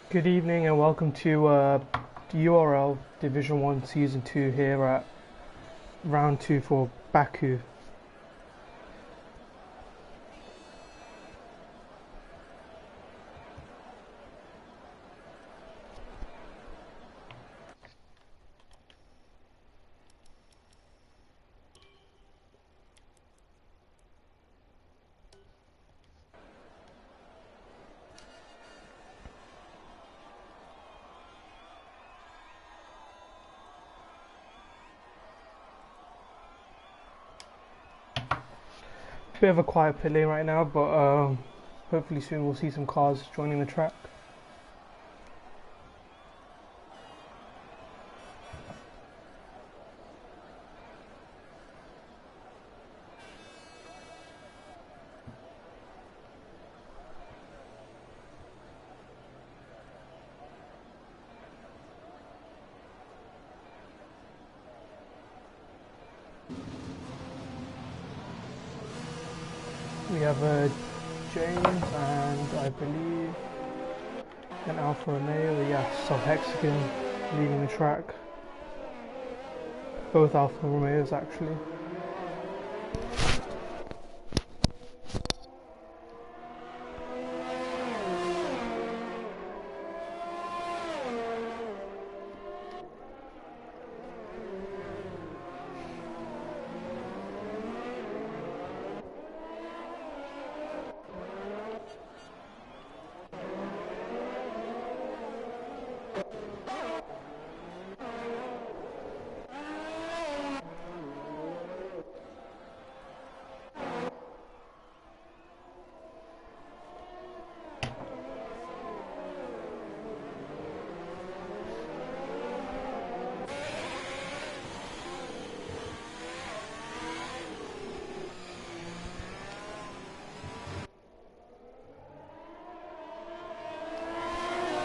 Good evening and welcome to URL Division 1 Season 2 here at Round 2 for Baku. Bit of a quiet pit lane right now, but hopefully soon we'll see some cars joining the track. We have James and I believe an Alfa Romeo, yes, of Hexagon leading the track. Both Alfa Romeos actually.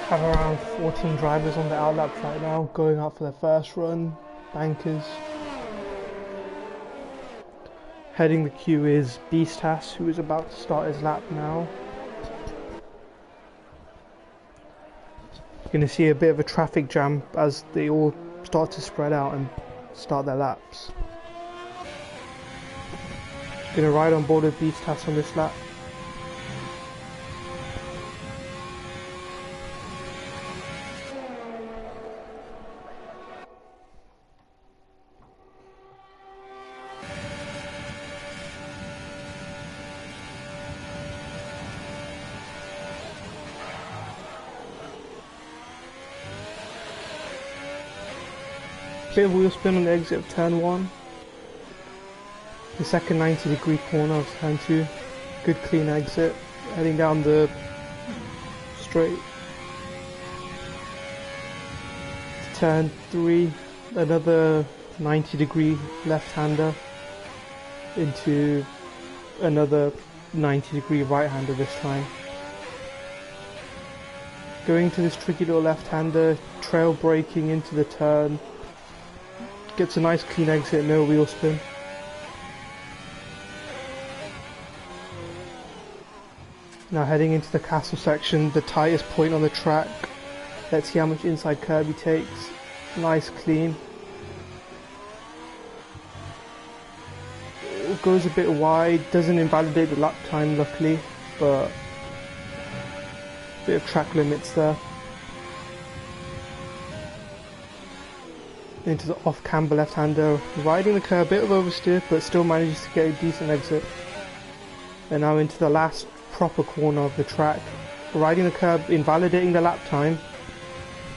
Have around 14 drivers on the outlap right now, going out for their first run, bankers. Heading the queue is Beastas, who is about to start his lap now. You're going to see a bit of a traffic jam as they all start to spread out and start their laps. Going to ride on board with Beastas on this lap. Bit of wheel spin on the exit of turn 1. The second 90-degree corner of turn 2. Good clean exit. Heading down the straight. Turn 3. Another 90-degree left-hander into another 90-degree right-hander this time. Going to this tricky little left-hander, trail braking into the turn. Gets a nice clean exit, no wheel spin. Now heading into the castle section, the tightest point on the track. Let's see how much inside curb he takes. Nice clean. It goes a bit wide, doesn't invalidate the lap time luckily, but a bit of track limits there. Into the off-camber left-hander, riding the curb, bit of oversteer, but still manages to get a decent exit. And now into the last proper corner of the track, riding the curb, invalidating the lap time.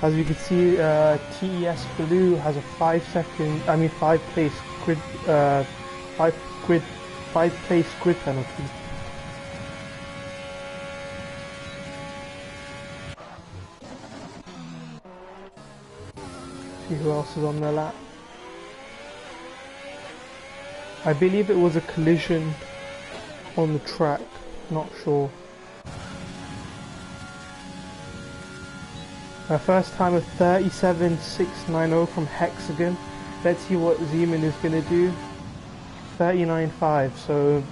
As you can see, TES Blue has a 5 place grid penalty. See who else is on their lap. I believe it was a collision on the track, not sure. First time of 37.690 from Hexagon. Let's see what Zeman is going to do. 39.5, so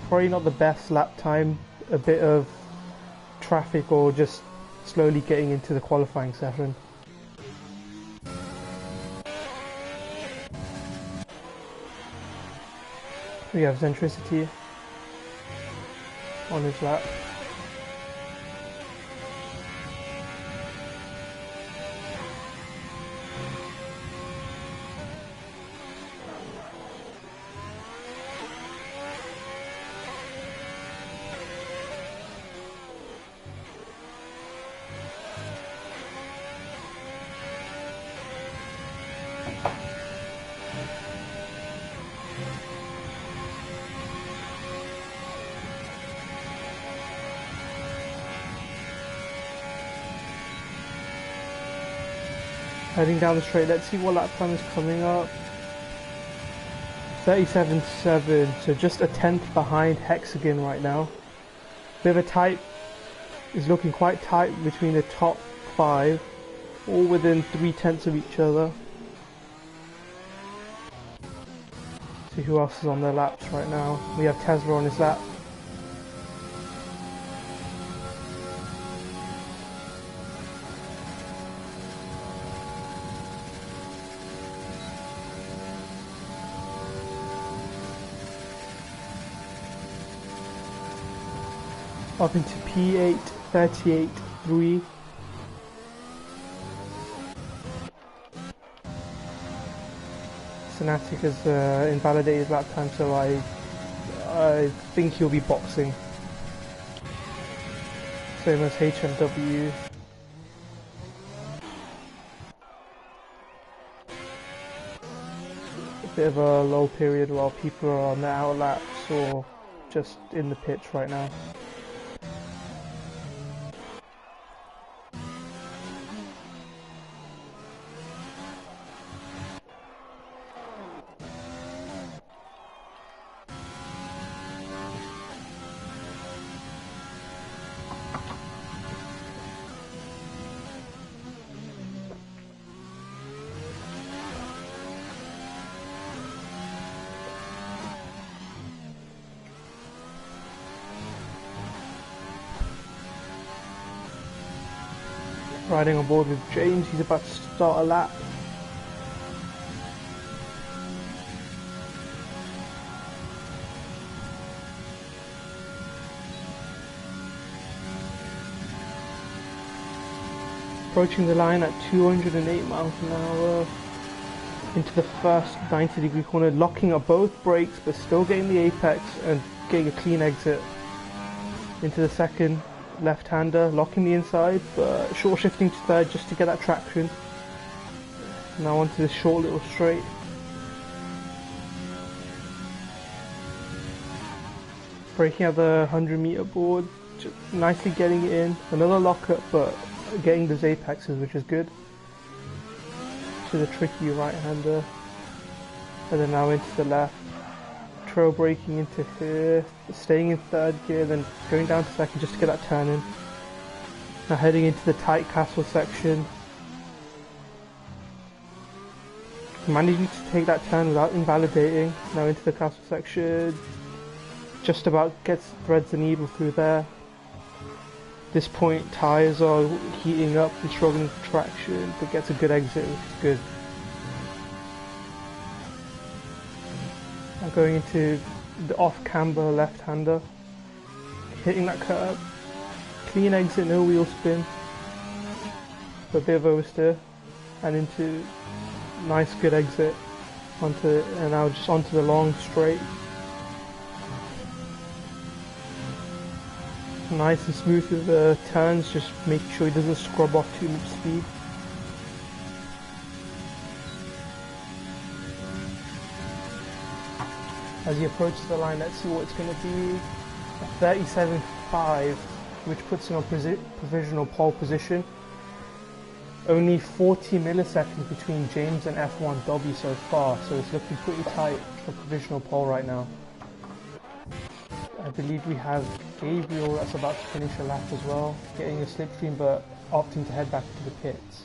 probably not the best lap time. A bit of traffic or just slowly getting into the qualifying session. We have Centricity on his lap. Heading down the straight, let's see what lap time is coming up. 37.7, so just a tenth behind Hexagon right now. Bit of a tight, is looking quite tight between the top 5, all within 3/10 of each other. See who else is on their laps right now. We have Tesla on his lap. Up into P8, 38.3. Fnatic has invalidated his lap time, so I think he'll be boxing. Same as HMW. A bit of a low period while people are on their out laps or just in the pits right now. Riding on board with James, he's about to start a lap. Approaching the line at 208 miles an hour into the first 90-degree corner, locking up both brakes but still getting the apex and getting a clean exit into the second. Left-hander locking the inside but short shifting to third just to get that traction. Now onto this short little straight. Breaking out the 100-meter board, just nicely getting it in. Another lockup but getting those apexes, which is good. To the tricky right-hander, and then now into the left. Trail braking into here, staying in third gear, then going down to second just to get that turn in. Now heading into the tight castle section. Managing to take that turn without invalidating. Now into the castle section. Just about threads the needle through there. This point tyres are heating up and struggling for traction, but gets a good exit, which is good. Going into the off-camber left-hander, hitting that curb, clean exit, no wheel spin, a bit of oversteer, and into nice good exit and now just onto the long straight. Nice and smooth with the turns, just making sure he doesn't scrub off too much speed. As he approaches the line, let's see what it's going to be. 37.5, which puts him on provisional pole position. Only 40 milliseconds between James and F1W so far, so it's looking pretty tight for provisional pole right now. I believe we have Gabriel that's about to finish a lap as well, getting a slipstream but opting to head back to the pits.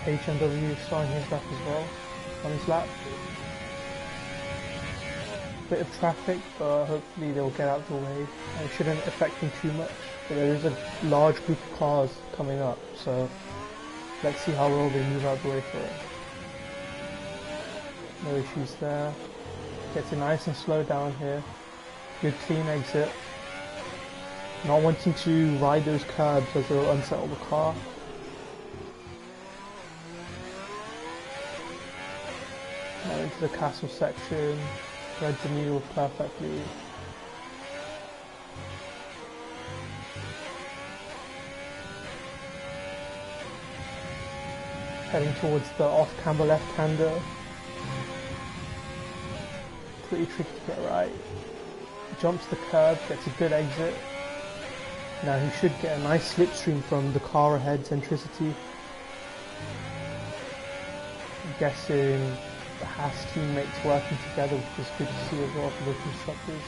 HMW starting his lap as well, on his lap. bit of traffic, but hopefully they'll get out of the way and it shouldn't affect them too much. But there is a large group of cars coming up, so let's see how well they move out of the way for it. No issues there. Gets it nice and slow down here. Good clean exit. Not wanting to ride those curbs as they'll unsettle the car. Now into the castle section. Threads the needle perfectly. Heading towards the off-camber left-hander. Pretty tricky to get right. Jumps the curb, gets a good exit. Now he should get a nice slipstream from the car ahead, Centricity. I'm guessing the Haas teammates working together, which is good to see as well for the constructors.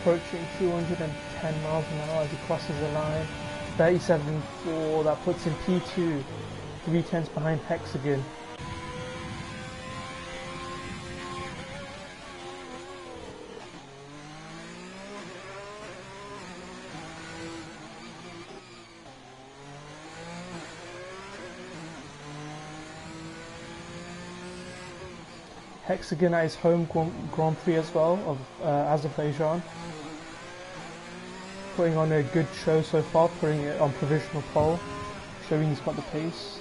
Approaching 210 miles an hour as he crosses the line. 37.4, that puts him P2, 3/10 behind Hexagon. Hexagon at his home Grand Prix as well of Azerbaijan. Putting on a good show so far, putting it on provisional pole, showing he's got the pace.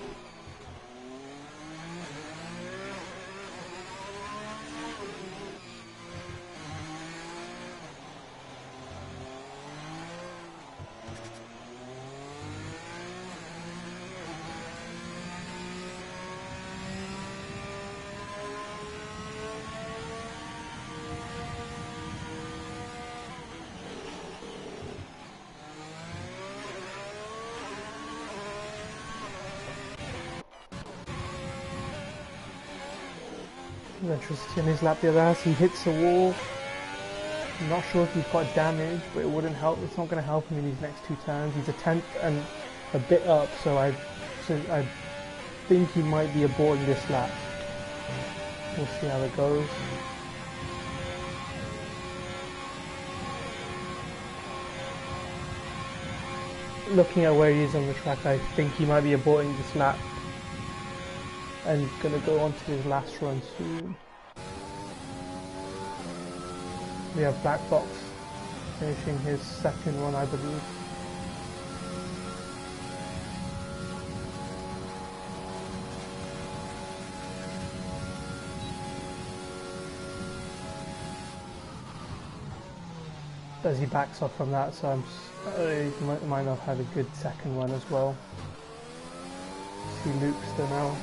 Electricity on his lap the other as he hits the wall. I'm not sure if he's got damage, but it wouldn't help. It's not going to help him in these next two turns. He's a tenth and a bit up, so I think he might be aborting this lap. We'll see how it goes. Looking at where he is on the track, I think he might be aborting this lap and gonna go on to his last run soon. We have Black Box finishing his second run, I believe. As he backs off from that, so he might not have a good second one as well. See Luke's there now.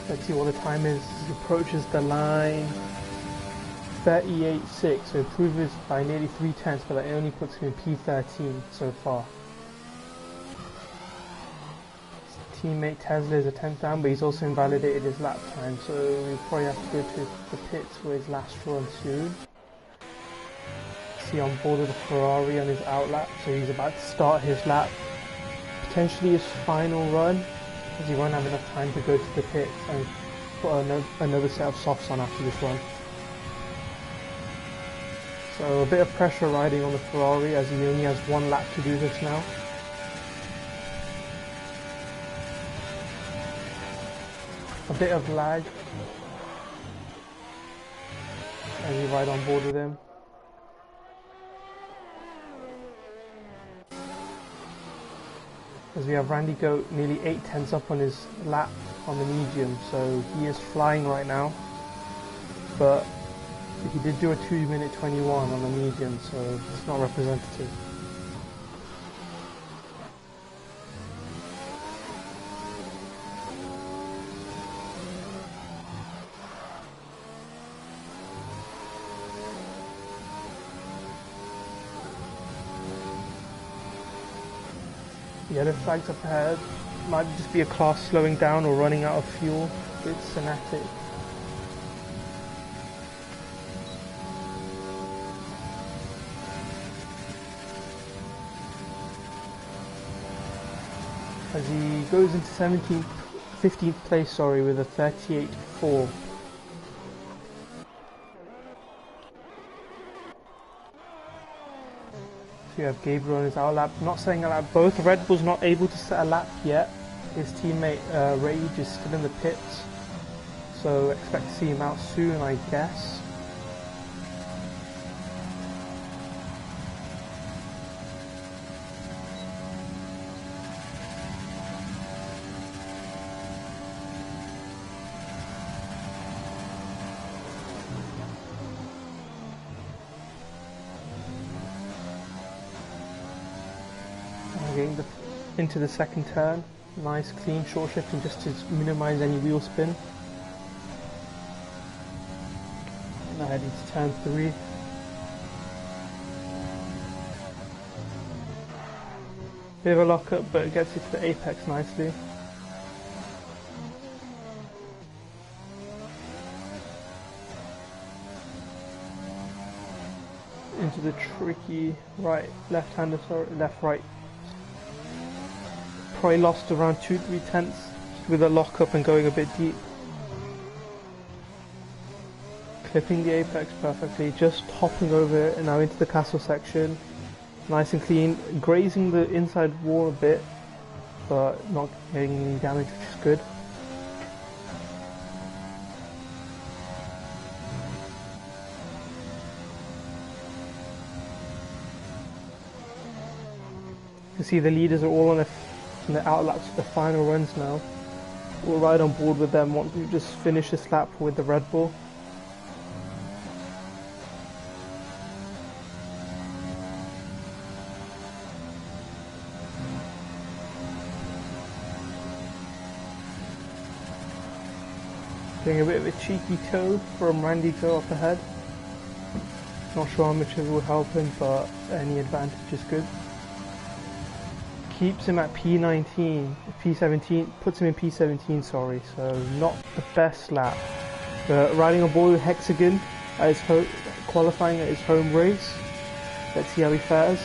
Let's see what the time is. He approaches the line. 38.6, so improves by nearly 3/10, but that only puts him in P13 so far. His teammate Tesla is a 10th down, but he's also invalidated his lap time, so we'll probably have to go to the pits for his last run soon. See on board with the Ferrari on his outlap, so he's about to start his lap. Potentially his final run, as he won't have enough time to go to the pits and put another set of softs on after this run. So a bit of pressure riding on the Ferrari as he only has one lap to do this now. A bit of lag as you ride on board with him. As we have Randy Goat nearly 8/10 up on his lap on the medium, so he is flying right now. But he did do a 2:21 on the medium, so it's not representative. Yellow flags up ahead. Might just be a class slowing down or running out of fuel. It's Fnatic. As he goes into 15th place, sorry, with a 38-4. So you have Gabriel on his out lap, not setting a lap. Both Red Bulls not able to set a lap yet. His teammate Rage is still in the pits, so expect to see him out soon, I guess. Getting into the second turn, nice clean short shifting just to minimize any wheel spin. Now heading to turn 3. Bit of a lock up, but it gets you to the apex nicely. Into the tricky left-hander, sorry, left-right. Probably lost around 2-3 tenths with a lock up and going a bit deep. Clipping the apex perfectly, just hopping over it and now into the castle section. Nice and clean, grazing the inside wall a bit, but not getting any damage, which is good. You can see the leaders are all on the outlaps of the final runs now. We'll ride on board with them once we just finish this lap with the Red Bull. Doing a bit of a cheeky toe from Randy Go up ahead. Not sure how much of it will help him, but any advantage is good. Keeps him at P17, puts him in P17, sorry, so not the best lap. But riding on board with Hexagon at his qualifying at his home race. Let's see how he fares.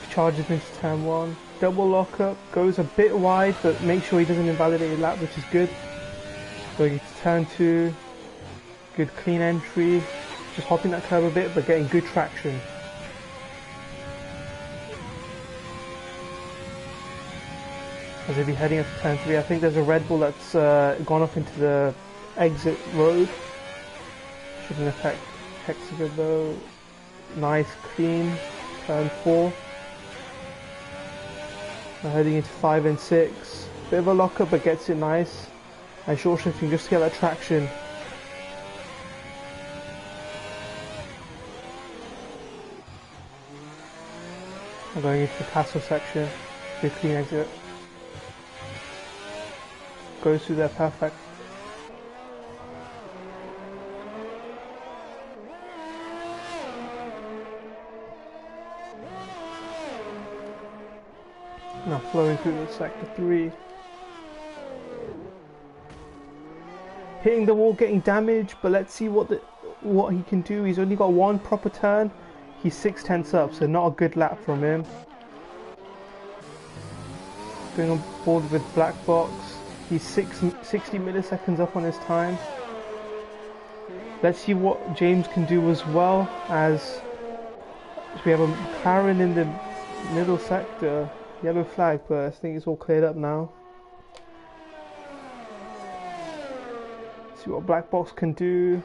Charges into turn 1, double lockup, goes a bit wide, but make sure he doesn't invalidate a lap, which is good. Going into turn 2, good clean entry. Just hopping that curve a bit, but getting good traction. As he'll be heading up to turn 3, I think there's a Red Bull that's gone off into the exit road. Shouldn't affect Hexagon though. Nice, clean, turn 4. Now heading into 5 and 6. Bit of a lockup, but gets it nice. And short shifting just to get that traction. I'm going into the castle section, good clean exit. Goes through there perfect. Now flowing through the sector 3. Hitting the wall, getting damage, but let's see what he can do. He's only got one proper turn. He's 6 tenths up, so not a good lap from him. Going on board with Black Box. He's 60 milliseconds up on his time. Let's see what James can do as well, as we have a McLaren in the middle sector. Yellow flag, but I think it's all cleared up now. See what Black Box can do.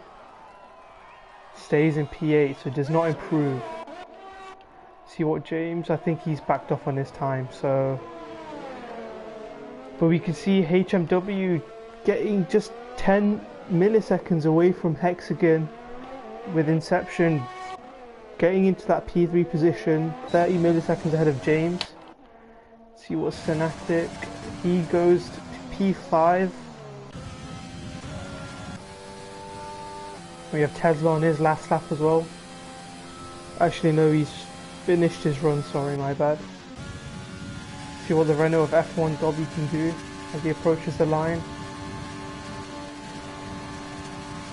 Stays in P8, so does not improve. See what James, I think he's backed off on his time, so. But we can see HMW getting just 10 milliseconds away from Hexagon with Inception, getting into that P3 position, 30 milliseconds ahead of James. See what Fnatic, he goes to P5. We have Tesla on his last lap as well. Actually, no, he's finished his run, sorry, my bad. See what the Renault of F1 Dobby can do as he approaches the line.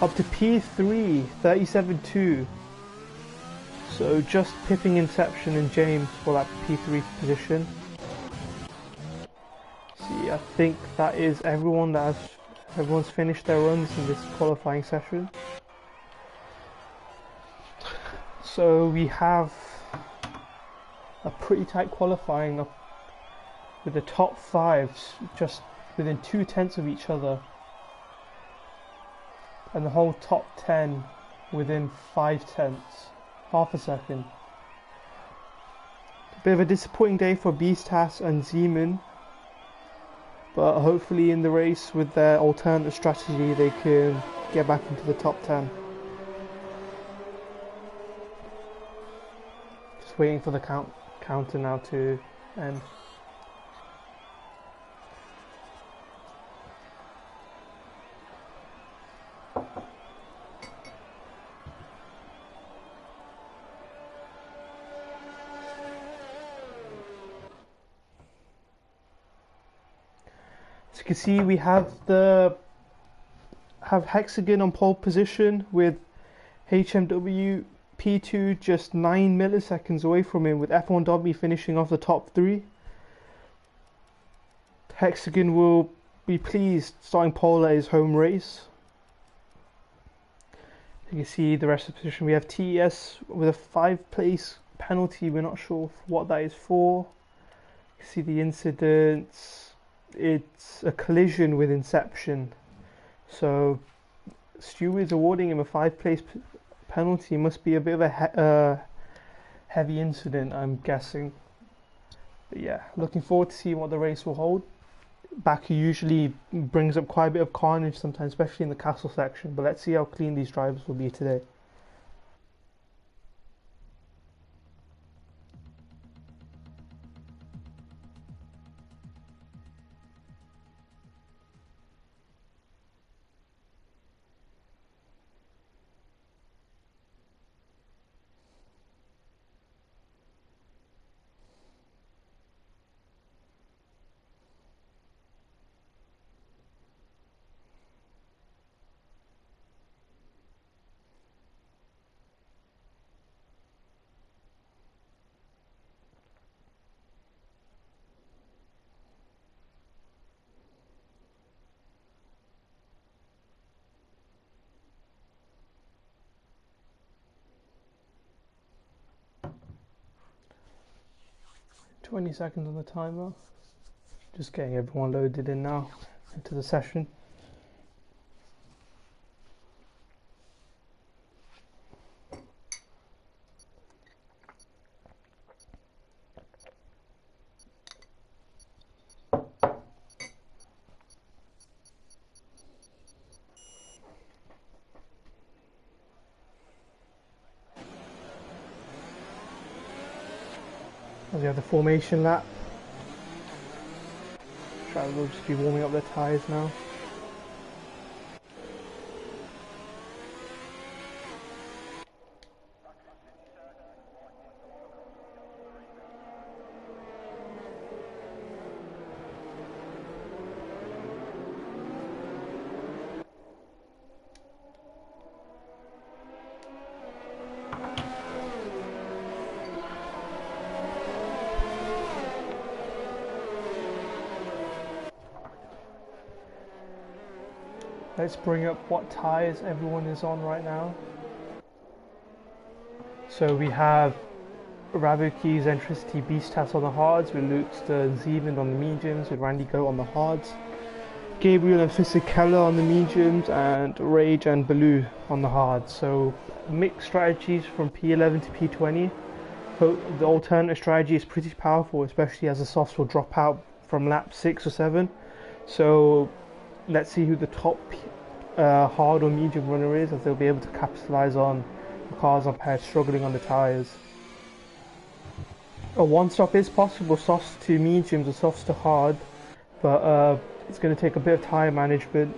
Up to P3, 37.2. So just pipping Inception and James for that P3 position. See, I think that is everyone's finished their runs in this qualifying session. So we have a pretty tight qualifying up with the top 5 just within 2/10 of each other, and the whole top 10 within 5/10, half a second. A bit of a disappointing day for Beastas and Zeman, but hopefully in the race with their alternate strategy they can get back into the top 10. Just waiting for the counter now to end. As you can see, we have Hexagon on pole position with HMW P2 just 9 milliseconds away from him, with F1 Dobby finishing off the top 3. Hexagon will be pleased starting pole at his home race. You can see the rest of the position. We have TES with a 5-place penalty. We're not sure what that is for. You can see the incidents. It's a collision with Inception. So stewards awarding him a 5-place penalty. Must be a bit of a heavy incident, I'm guessing. But yeah, looking forward to seeing what the race will hold. Baku usually brings up quite a bit of carnage sometimes, especially in the castle section, but let's see how clean these drivers will be today. "20 seconds on the timer." Just getting everyone loaded in now into the session. As we have the formation lap. Drivers will just be warming up their tyres now. Let's bring up what tyres everyone is on right now. So we have Rabuki's Centricity Beastas on the hards, with Lukester and Zeeland on the mediums, with Randy Goat on the hards, Gabriel and Fisichella on the mediums, and Rage and Baloo on the hards. So mixed strategies from P11 to P20. The alternate strategy is pretty powerful, especially as the softs will drop out from lap 6 or 7. So let's see who the top hard or medium runner is, as they'll be able to capitalize on the cars on pairs struggling on the tyres. A one-stop is possible, softs to mediums or softs to hard, but it's going to take a bit of tyre management.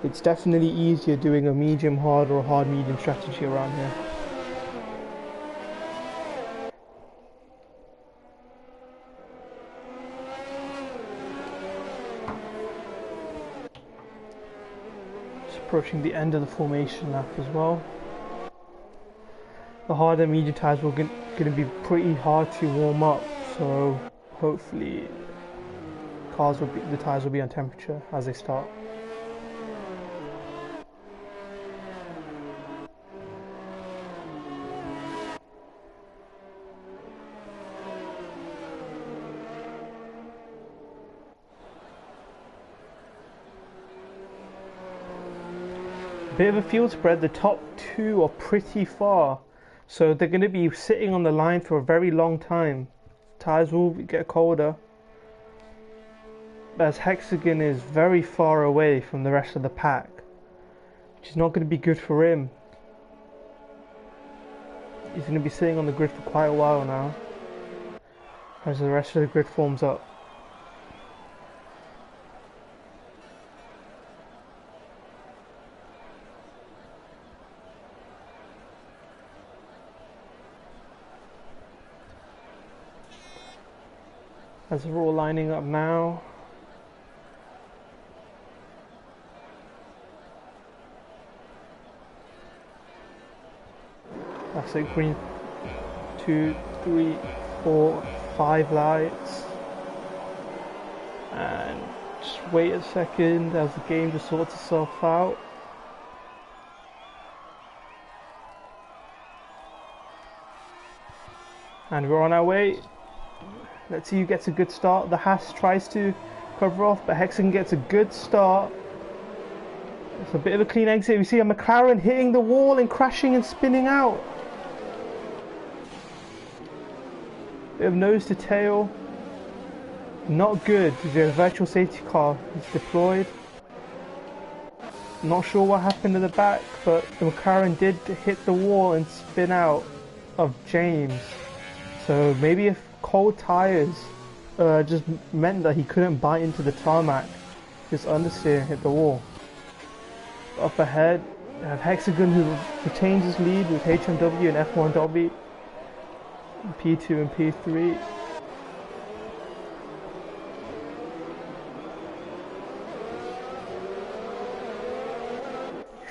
It's definitely easier doing a medium hard or a hard medium strategy around here. approaching the end of the formation lap as well. The hard and medium tyres were going to be pretty hard to warm up, so hopefully the tyres will be on temperature as they start. Bit of a field spread. The top two are pretty far, so they're going to be sitting on the line for a very long time. Tyres will get colder, as Hexagon is very far away from the rest of the pack, which is not going to be good for him. He's going to be sitting on the grid for quite a while now, as the rest of the grid forms up. As we're all lining up now. That's it, green 2, 3, 4, 5 lights. And just wait a second as the game just sorts itself out. And we're on our way. Let's see who gets a good start. The Haas tries to cover off, but Hexagon gets a good start. It's a bit of a clean exit. We see a McLaren hitting the wall and crashing and spinning out. Bit of nose to tail. Not good. The virtual safety car is deployed. Not sure what happened to the back, but the McLaren did hit the wall and spin out of James. So maybe if cold tyres just meant that he couldn't bite into the tarmac, his understeer hit the wall. Up ahead, we have Hexagon, who retains his lead with HMW and F1W, P2 and P3.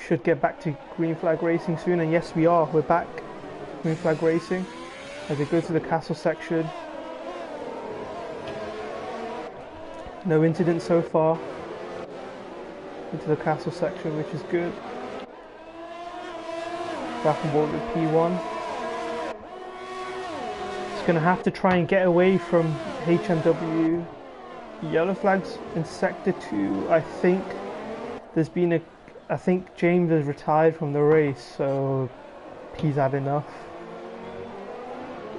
Should get back to green flag racing soon, and yes we are, we're back green flag racing as they go to the castle section. No incidents so far into the castle section, which is good. Back on board with P1. It's going to have to try and get away from HMW. Yellow flags in sector 2. I think James has retired from the race, so he's had enough.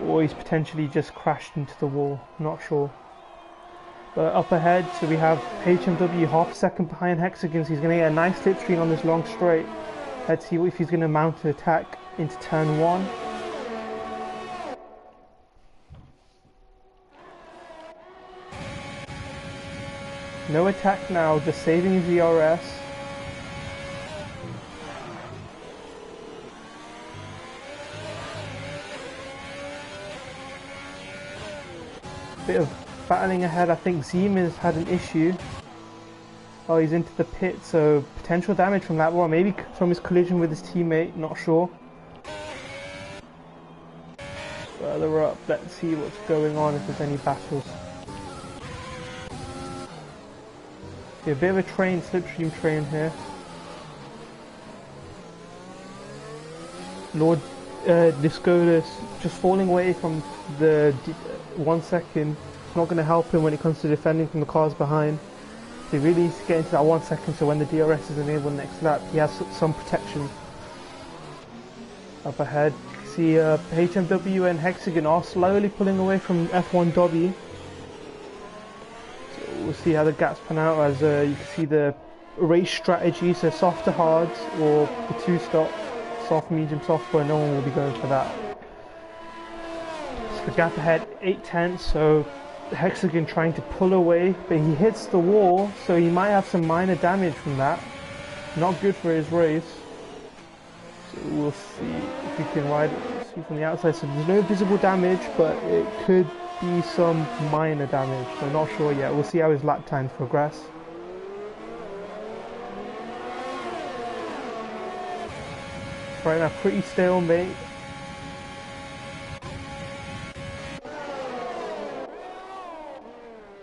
Or he's potentially just crashed into the wall, not sure. But up ahead, so we have HMW half a second behind Hexagon, so he's going to get a nice slipstream on this long straight. Let's see if he's going to mount an attack into turn 1. No attack now, just saving his ERS. Bit of battling ahead. I think Zeman's had an issue. Oh, he's into the pit, so potential damage from that one, maybe from his collision with his teammate, not sure. Further up, let's see what's going on, if there's any battles. See, a bit of a slipstream train here. Lord Discolis just falling away from the 1 second. It's not going to help him when it comes to defending from the cars behind. He really needs to get into that 1 second, so when the DRS is enabled next lap, he has some protection. Up ahead, see HMW and Hexagon are slowly pulling away from F1W. So we'll see how the gaps pan out, as you can see the race strategy, so soft to hards, or the 2-stop, soft, medium, soft, but no one will be going for that. So the gap ahead, 8/10, so Hexagon trying to pull away, but he hits the wall, so he might have some minor damage from that. Not good for his race. So we'll see if we can ride it from the outside. So there's no visible damage, but it could be some minor damage. So not sure yet. We'll see how his lap times progress. right now. Pretty stalemate.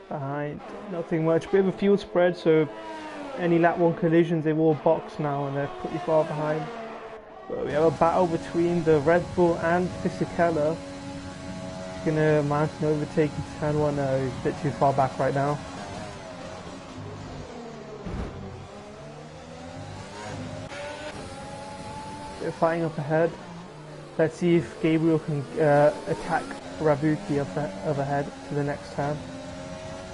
Behind, nothing much. Bit of a fuel spread, so any lap 1 collisions they will box now and they're pretty far behind. But we have a battle between the Red Bull and Fisichella. He's gonna mount an overtake into turn 1. No, he's a bit too far back right now. Bit of fighting up ahead. Let's see if Gabriel can attack Rabuki up ahead to the next turn.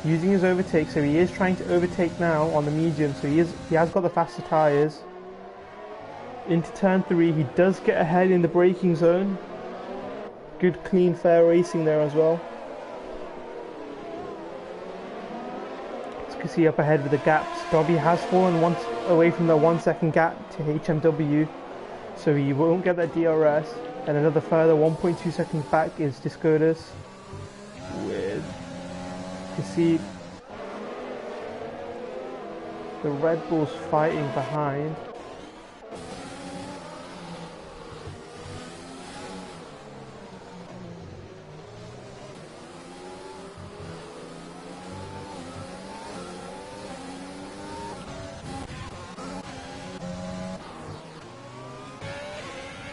Using his overtake, so he is trying to overtake now on the medium, so he has got the faster tyres. Into turn 3, he does get ahead in the braking zone. Good clean fair racing there as well. As you can see up ahead with the gaps, Dobby has fallen away from the 1 second gap to HMW, so he won't get that DRS, and another further 1.2 seconds back is Discotus with, you can see the Red Bulls fighting behind.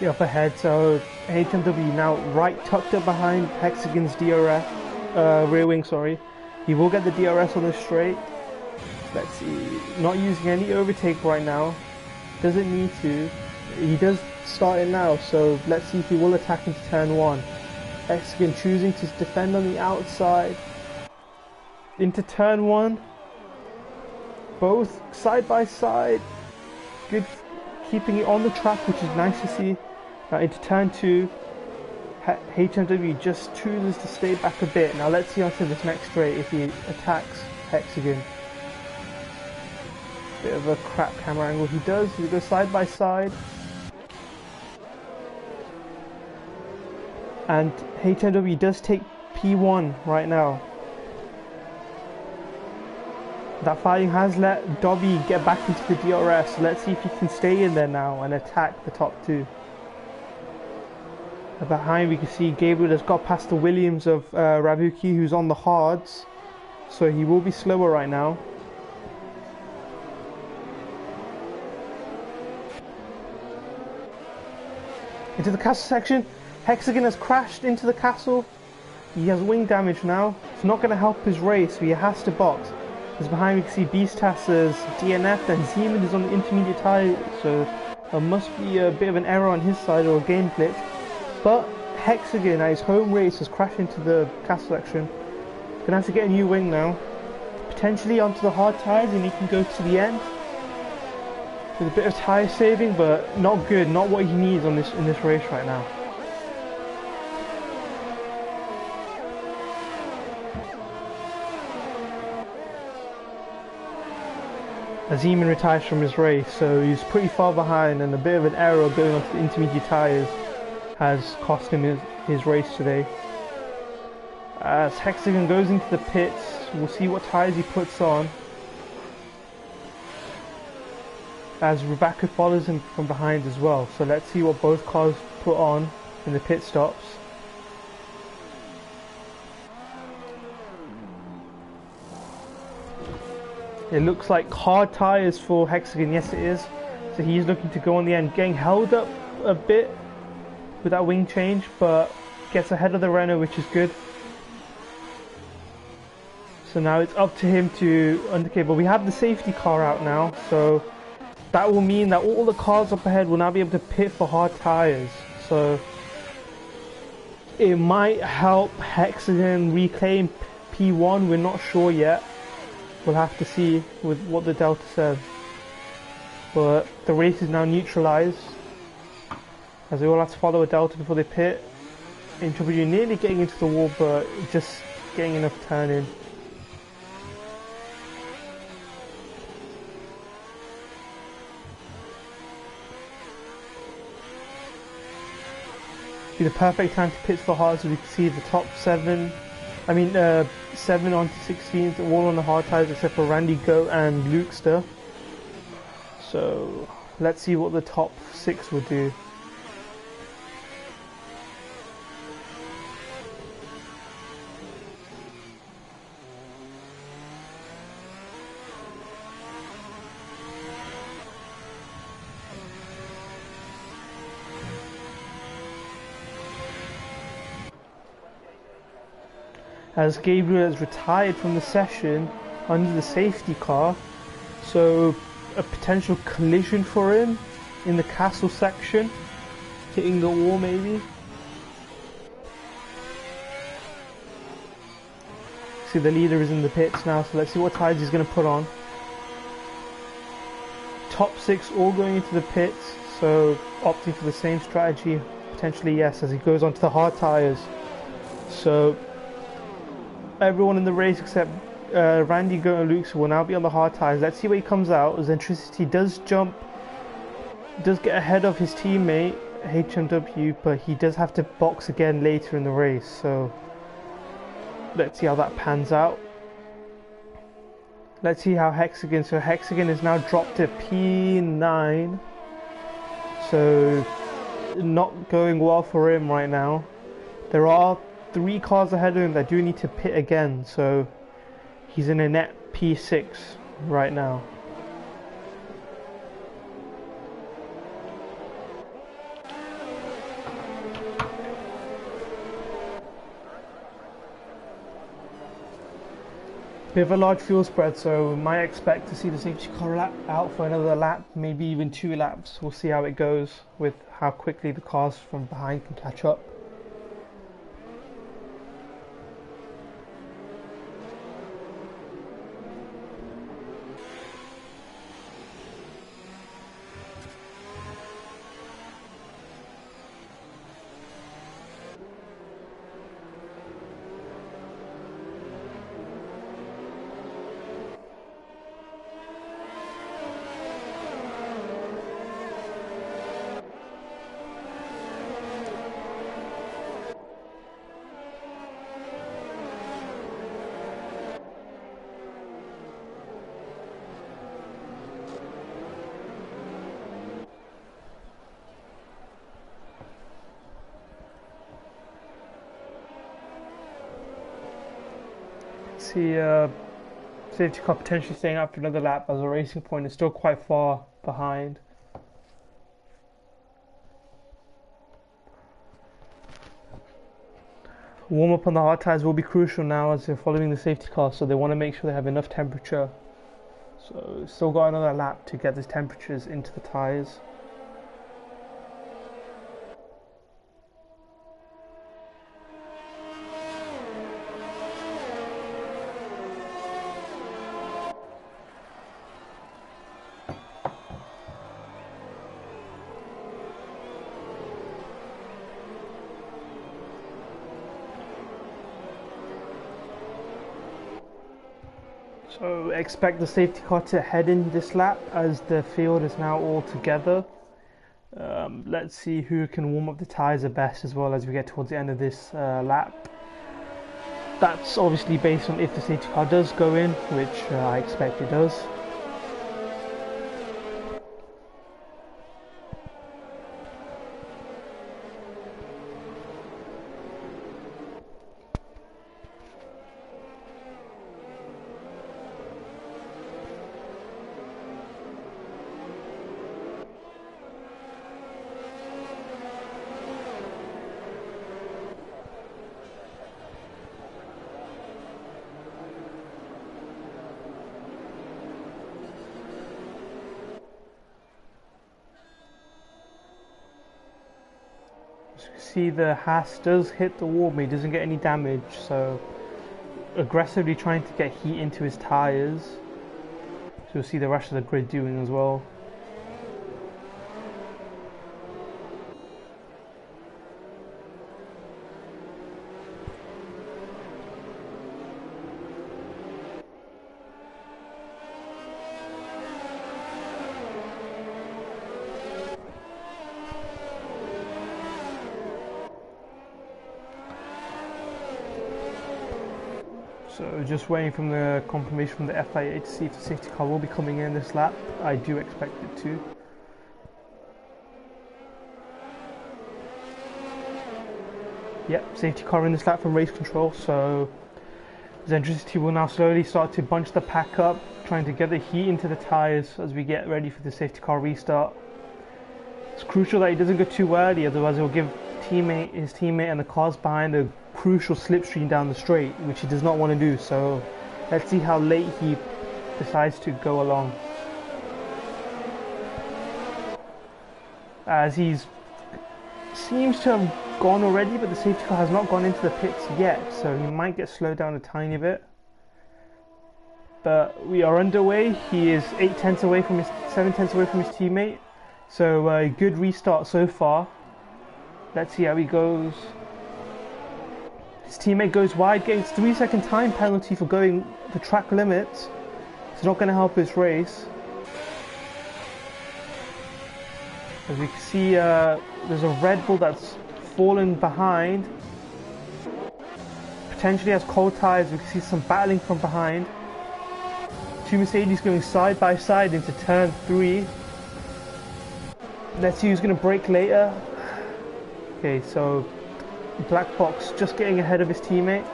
Up ahead, so HMW now right tucked up behind Hexagon's DRS, rear wing, sorry. He will get the DRS on the straight. Let's see, not using any overtake right now. Doesn't need to. He does start it now, so let's see if he will attack into turn 1. Hexagon choosing to defend on the outside. Into turn 1. Both side by side. Good, keeping it on the track, which is nice to see. Now into turn 2, HMW just chooses to stay back a bit. Now let's see onto this next straight if he attacks Hexagon. Bit of a crap camera angle. He does, he goes side by side. And HMW does take P1 right now. That fighting has let Dobby get back into the DRS. Let's see if he can stay in there now and attack the top 2. Behind we can see Gabriel has got past the Williams of Rabuki, who's on the hards, so he will be slower right now. Into the castle section, Hexagon has crashed into the castle. He has wing damage now. It's not going to help his race, so he has to box. As behind we can see Beastas's DNF and Zeman is on the intermediate tyre, so there must be a bit of an error on his side or a game glitch. But Hexagon at his home race has crashed into the castle section. He's gonna have to get a new wing now. Potentially onto the hard tyres and he can go to the end. With a bit of tyre saving, but not good, not what he needs in this race right now. Zeman retires from his race, so he's pretty far behind, and a bit of an error going onto the intermediate tyres has cost him his race today. As Hexagon goes into the pits, we'll see what tyres he puts on. As Rebecca follows him from behind as well, so let's see what both cars put on in the pit stops. It looks like hard tyres for Hexagon, yes it is. So he's looking to go on the end, getting held up a bit with that wing change, but gets ahead of the Renault, which is good. So now it's up to him to undercade, but we have the safety car out now, so that will mean that all the cars up ahead will now be able to pit for hard tyres. So it might help Hexagon reclaim P1, we're not sure yet. We'll have to see with what the Delta says. But the race is now neutralised, as they all have to follow a Delta before they pit. HMW nearly getting into the wall, but just getting enough turn in. Be the perfect time to pit for hard, so we can see the top 7 on to 16s, all on the hard tyres except for Randy Goat and Lukester. So let's see what the top 6 will do. as Gabriel has retired from the session under the safety car, so a potential collision for him in the castle section, hitting the wall maybe. See, the leader is in the pits now, so let's see what tyres he's going to put on. Top 6 all going into the pits, so opting for the same strategy, potentially yes, as he goes onto the hard tyres. So everyone in the race except Randy, Goat and Luke will now be on the hard tyres. Let's see where he comes out. Zentricity does get ahead of his teammate HMW, but he does have to box again later in the race, so let's see how that pans out. Let's see how Hexagon, so Hexagon is now dropped to P9, so not going well for him right now. There are 3 cars ahead of him that do need to pit again, so he's in a net P6 right now. Bit of a large fuel spread, so we might expect to see the safety car out for another lap, maybe even 2 laps. We'll see how it goes with how quickly the cars from behind can catch up. See safety car potentially staying up for another lap as the racing point is still quite far behind. Warm up on the hard tyres will be crucial now as they're following the safety car, so they want to make sure they have enough temperature. So still got another lap to get the temperatures into the tyres. So expect the safety car to head in this lap as the field is now all together. Let's see who can warm up the tyres the best as well as we get towards the end of this lap. That's obviously based on if the safety car does go in, which I expect it does. See, the Haas does hit the wall, but he doesn't get any damage, so aggressively trying to get heat into his tyres. So you'll see the rest of the grid doing as well. So just waiting from the confirmation from the FIA to see if the safety car will be coming in this lap. I do expect it to. Yep, safety car in this lap from race control, so Zentricity will now slowly start to bunch the pack up, trying to get the heat into the tyres as we get ready for the safety car restart. It's crucial that he doesn't go too early, otherwise it will give his teammate and the cars behind a crucial slipstream down the straight, which he does not want to do. So let's see how late he decides to go along. As he's seems to have gone already, but the safety car has not gone into the pits yet, so he might get slowed down a tiny bit. But we are underway. He is 7 tenths away from his teammate. So a good restart so far. Let's see how he goes. His teammate goes wide, getting 3-second time penalty for going the track limits. It's not going to help his race. As we can see, there's a Red Bull that's fallen behind. Potentially has cold tyres. We can see some battling from behind. Two Mercedes going side by side into turn 3. Let's see who's going to brake later. Okay, so Black Box just getting ahead of his teammate.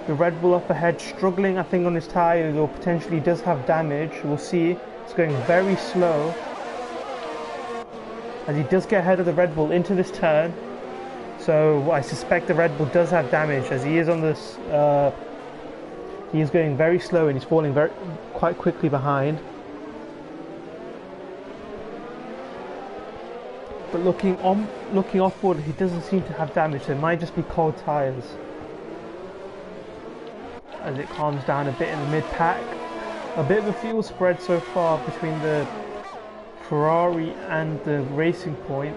The Red Bull up ahead struggling, I think, on his tyres, or potentially does have damage. We'll see. It's going very slow. As he does get ahead of the Red Bull into this turn. So I suspect the Red Bull does have damage, as he is on this. He is going very slow and he's falling quite quickly behind. But looking offboard, he doesn't seem to have damage. So it might just be cold tyres. As it calms down a bit in the mid-pack. A bit of a fuel spread so far between the Ferrari and the Racing Point.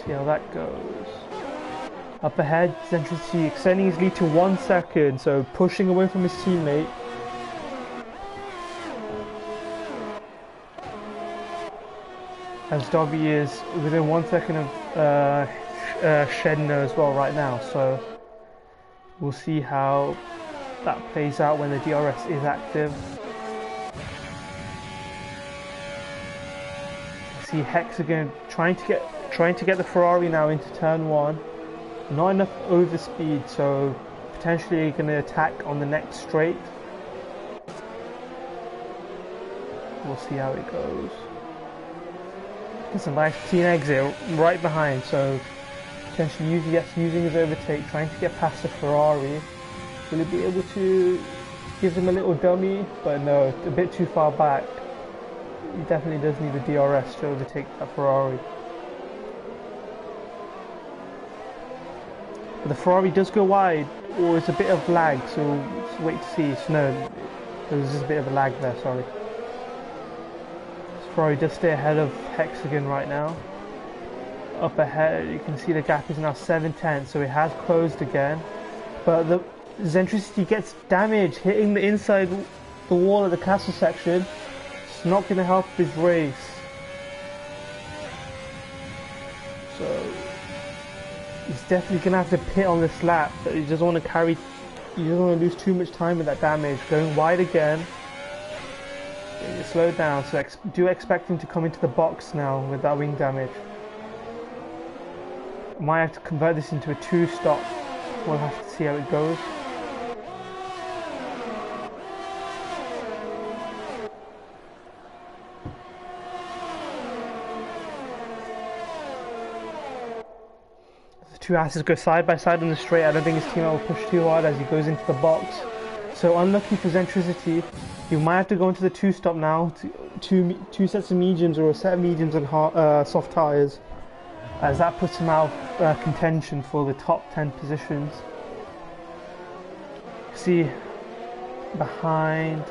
See how that goes. Up ahead, Zentricity extending his lead to 1 second, so pushing away from his teammate. As Dobby is within 1 second of Shedner as well right now, so we'll see how that plays out when the DRS is active. See Hexagon trying to get the Ferrari now into turn 1. Not enough overspeed, so potentially going to attack on the next straight. We'll see how it goes. It's a nice clean exit right behind, so potentially using his overtake, trying to get past the Ferrari. Will he be able to give him a little dummy? But no, a bit too far back. He definitely does need a DRS to overtake that Ferrari. But the Ferrari does go wide, or it's a bit of lag, so let's wait to see. So no, there was just a bit of a lag there, sorry. This Ferrari does stay ahead of Hexagon right now. Up ahead, you can see the gap is now 7 tenths, so it has closed again. But the Zentricity gets damage, hitting the inside the wall of the castle section. It's not going to help his race. So he's definitely going to have to pit on this lap, but he doesn't want to lose too much time with that damage. Going wide again. Getting it slowed down, so do expect him to come into the box now with that wing damage. Might have to convert this into a 2-stop. We'll have to see how it goes. The two asses go side by side on the straight. I don't think his teammate will push too hard as he goes into the box. So unlucky for Zentricity. You might have to go into the 2-stop now. Two sets of mediums, or a set of mediums and soft tyres, as that puts him out of contention for the top 10 positions. See behind,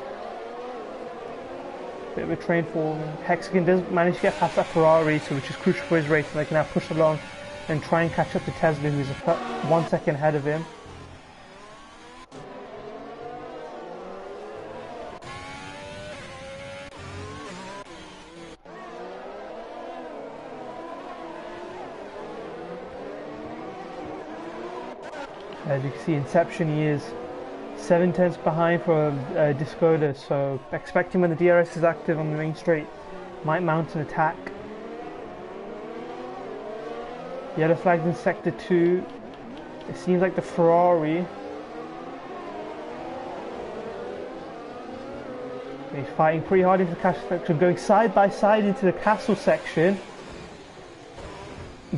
bit of a train fall. Hexagon does manage to get past that Ferrari, so which is crucial for his race, so they can now push along and try and catch up to Tesla, who's 1 second ahead of him. As you can see, Inception, he is 7 tenths behind from Discoda, so expecting when the DRS is active on the main straight, might mount an attack. Yellow flags in sector 2. It seems like the Ferrari. He's fighting pretty hard into the castle section, going side by side into the castle section.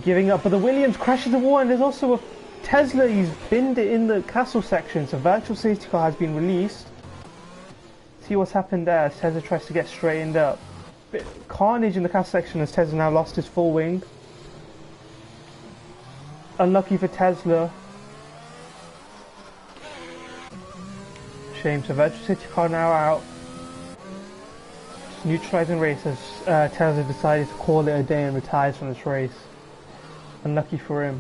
giving up, but the Williams crashes the wall, and there's also a Tesla. He's binned it in the castle section, so virtual safety car has been released. See what's happened there as Tesla tries to get straightened up. Bit carnage in the castle section as Tesla now lost his full wing. Unlucky for Tesla. Shame, so virtual safety car now out. Just neutralizing race as Tesla decided to call it a day and retires from this race. Unlucky for him.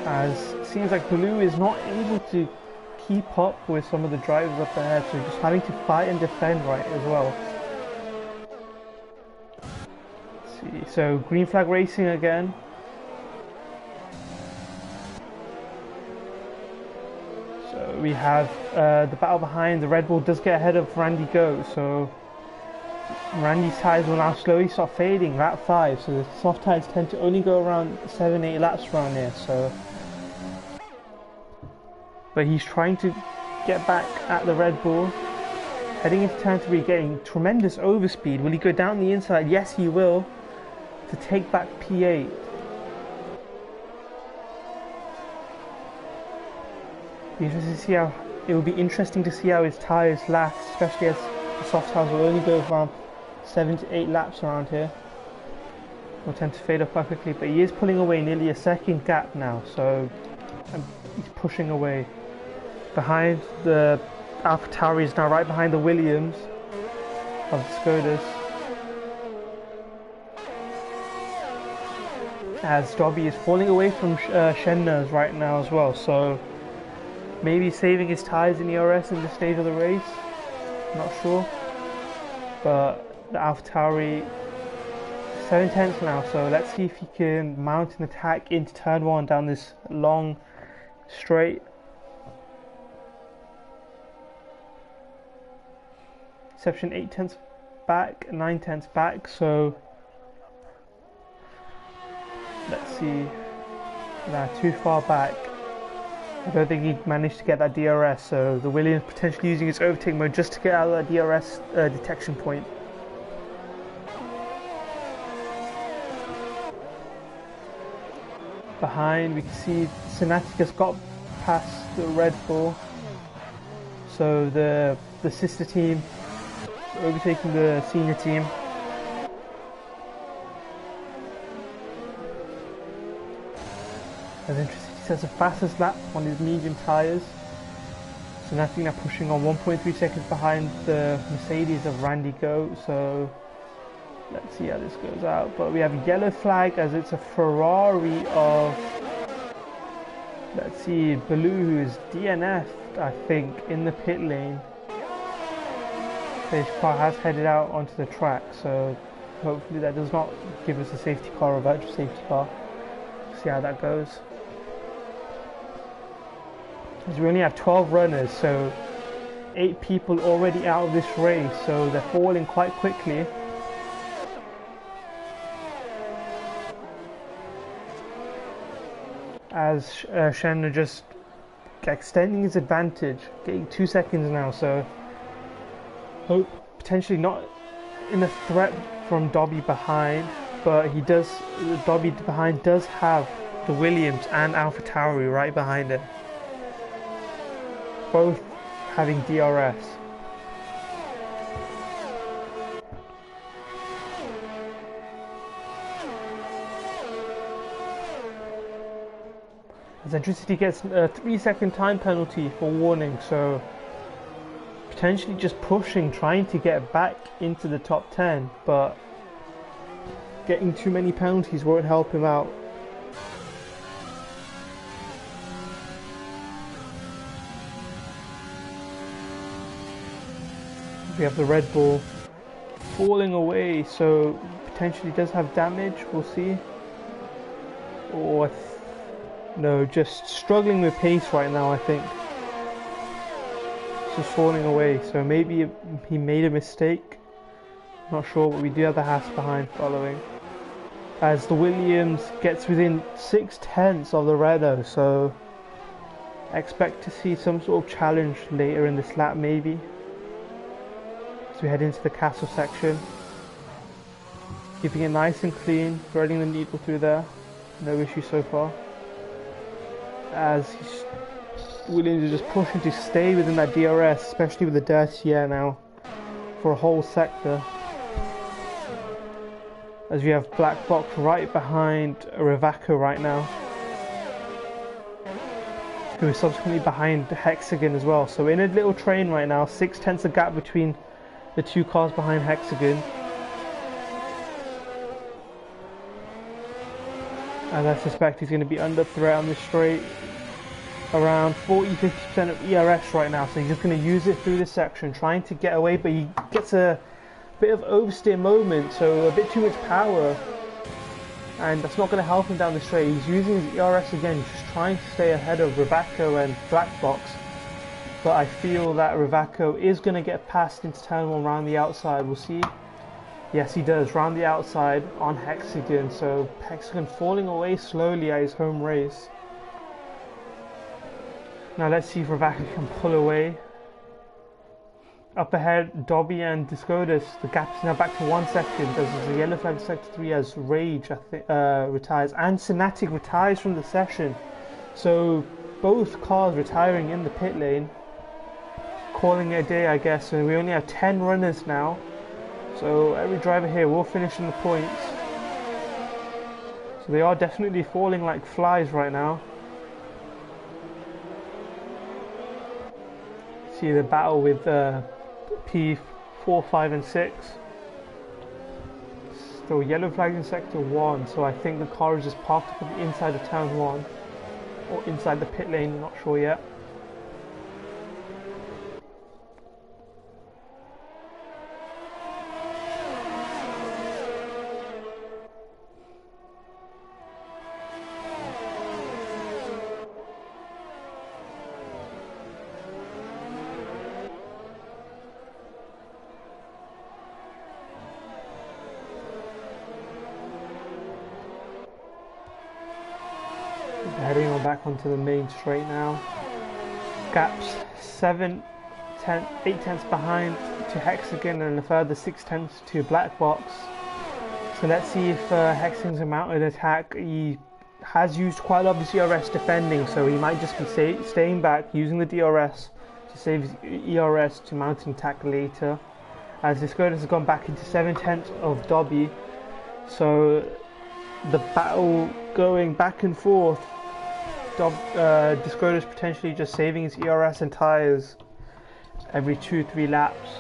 As it seems like Blue is not able to keep up with some of the drivers up ahead, so just having to fight and defend right as well. Let's see, so green flag racing again. So we have the battle behind. The Red Bull does get ahead of Randy Go, so Randy's tyres will now slowly start fading, lap 5, so the soft tyres tend to only go around 7-8 laps around here, so... But he's trying to get back at the Red Bull, heading into turn 3, getting tremendous overspeed. Will he go down the inside? Yes, he will, to take back P8. It will be interesting to see how his tyres last, especially as the soft tyres will only go around 7 to 8 laps around here. Will tend to fade up quite quickly, but he is pulling away nearly a second gap now, so he's pushing away. Behind the AlphaTauri is now right behind the Williams of the Skodas. As Dobby is falling away from Schenner's right now as well, so maybe saving his tyres in ERS in this stage of the race, not sure. But the AlphaTauri 7 tenths now, so let's see if he can mount an attack into turn 1 down this long straight. Exception 8 tenths back, 9 tenths back, so let's see. Nah, too far back. I don't think he managed to get that DRS, so the Williams potentially using his overtake mode just to get out of that DRS detection point. Behind, we can see Synaticus got past the Red Bull, so the sister team overtaking the senior team. That's interesting. He sets the fastest lap on his medium tyres. So Synatic now pushing on 1.3 seconds behind the Mercedes of Randy Go. So let's see how this goes out. But we have a yellow flag as it's a Ferrari of, let's see, Blue, who is DNF'd, I think, in the pit lane. His car has headed out onto the track, so hopefully that does not give us a safety car or a virtual safety car. See how that goes. As we only have 12 runners, so 8 people already out of this race, so they're falling quite quickly. As Schenner just extending his advantage, getting 2 seconds now, so hope potentially not in a threat from Dobby behind, but Dobby behind does have the Williams and AlphaTauri right behind it, both having DRS. Zentricity gets a 3-second time penalty for warning, so potentially just pushing, trying to get back into the top 10, but getting too many penalties won't help him out. We have the Red Bull falling away, so potentially does have damage, we'll see. Or no, just struggling with pace right now, I think. Just falling away, so maybe he made a mistake. Not sure, but we do have the Haas behind following. As the Williams gets within 6 tenths of the Renault, so expect to see some sort of challenge later in this lap maybe. as we head into the castle section. Keeping it nice and clean, threading the needle through there, no issue so far. As he's willing to just push him to stay within that DRS, especially with the dirty air now, for a whole sector. As we have Black Box right behind Rivako right now, who is subsequently behind Hexagon as well. So in a little train right now, 6/10 of gap between the two cars behind Hexagon. And I suspect he's going to be under threat on this straight. Around 40-50% of ERS right now, so he's just going to use it through this section, trying to get away, but he gets a bit of oversteer moment, so a bit too much power, and that's not going to help him down the straight. He's using his ERS again, just trying to stay ahead of Rivako and Black Box, but I feel that Rivako is going to get past into turn 1 round the outside. We'll see. Yes, he does, round the outside on Hexagon, so Hexagon falling away slowly at his home race. Now let's see if Rivako can pull away. Up ahead, Dobby and Discodus, the gap is now back to 1 second. There's a yellow flag in sector 3 as Rage retires, and Synatic retires from the session. So both cars retiring in the pit lane. Calling it a day, I guess, and we only have 10 runners now. So every driver here will finish in the points. So they are definitely falling like flies right now. See the battle with P4, 5 and 6. Still yellow flags in sector 1, so I think the car is just parked up on the inside of turn 1. Or inside the pit lane, not sure yet. Heading on back onto the main straight now. Gaps 8 tenths behind to Hexagon and a further 6 tenths to Black Box. So let's see if Hexagon's a mounted attack. He has used quite a lot of his ERS defending, so he might just be staying back, using the DRS to save his ERS to mount an attack later. As Discodus has gone back into 7 tenths of Dobby, so the battle going back and forth. Discodus potentially just saving his ERS and tyres every 2-3 laps.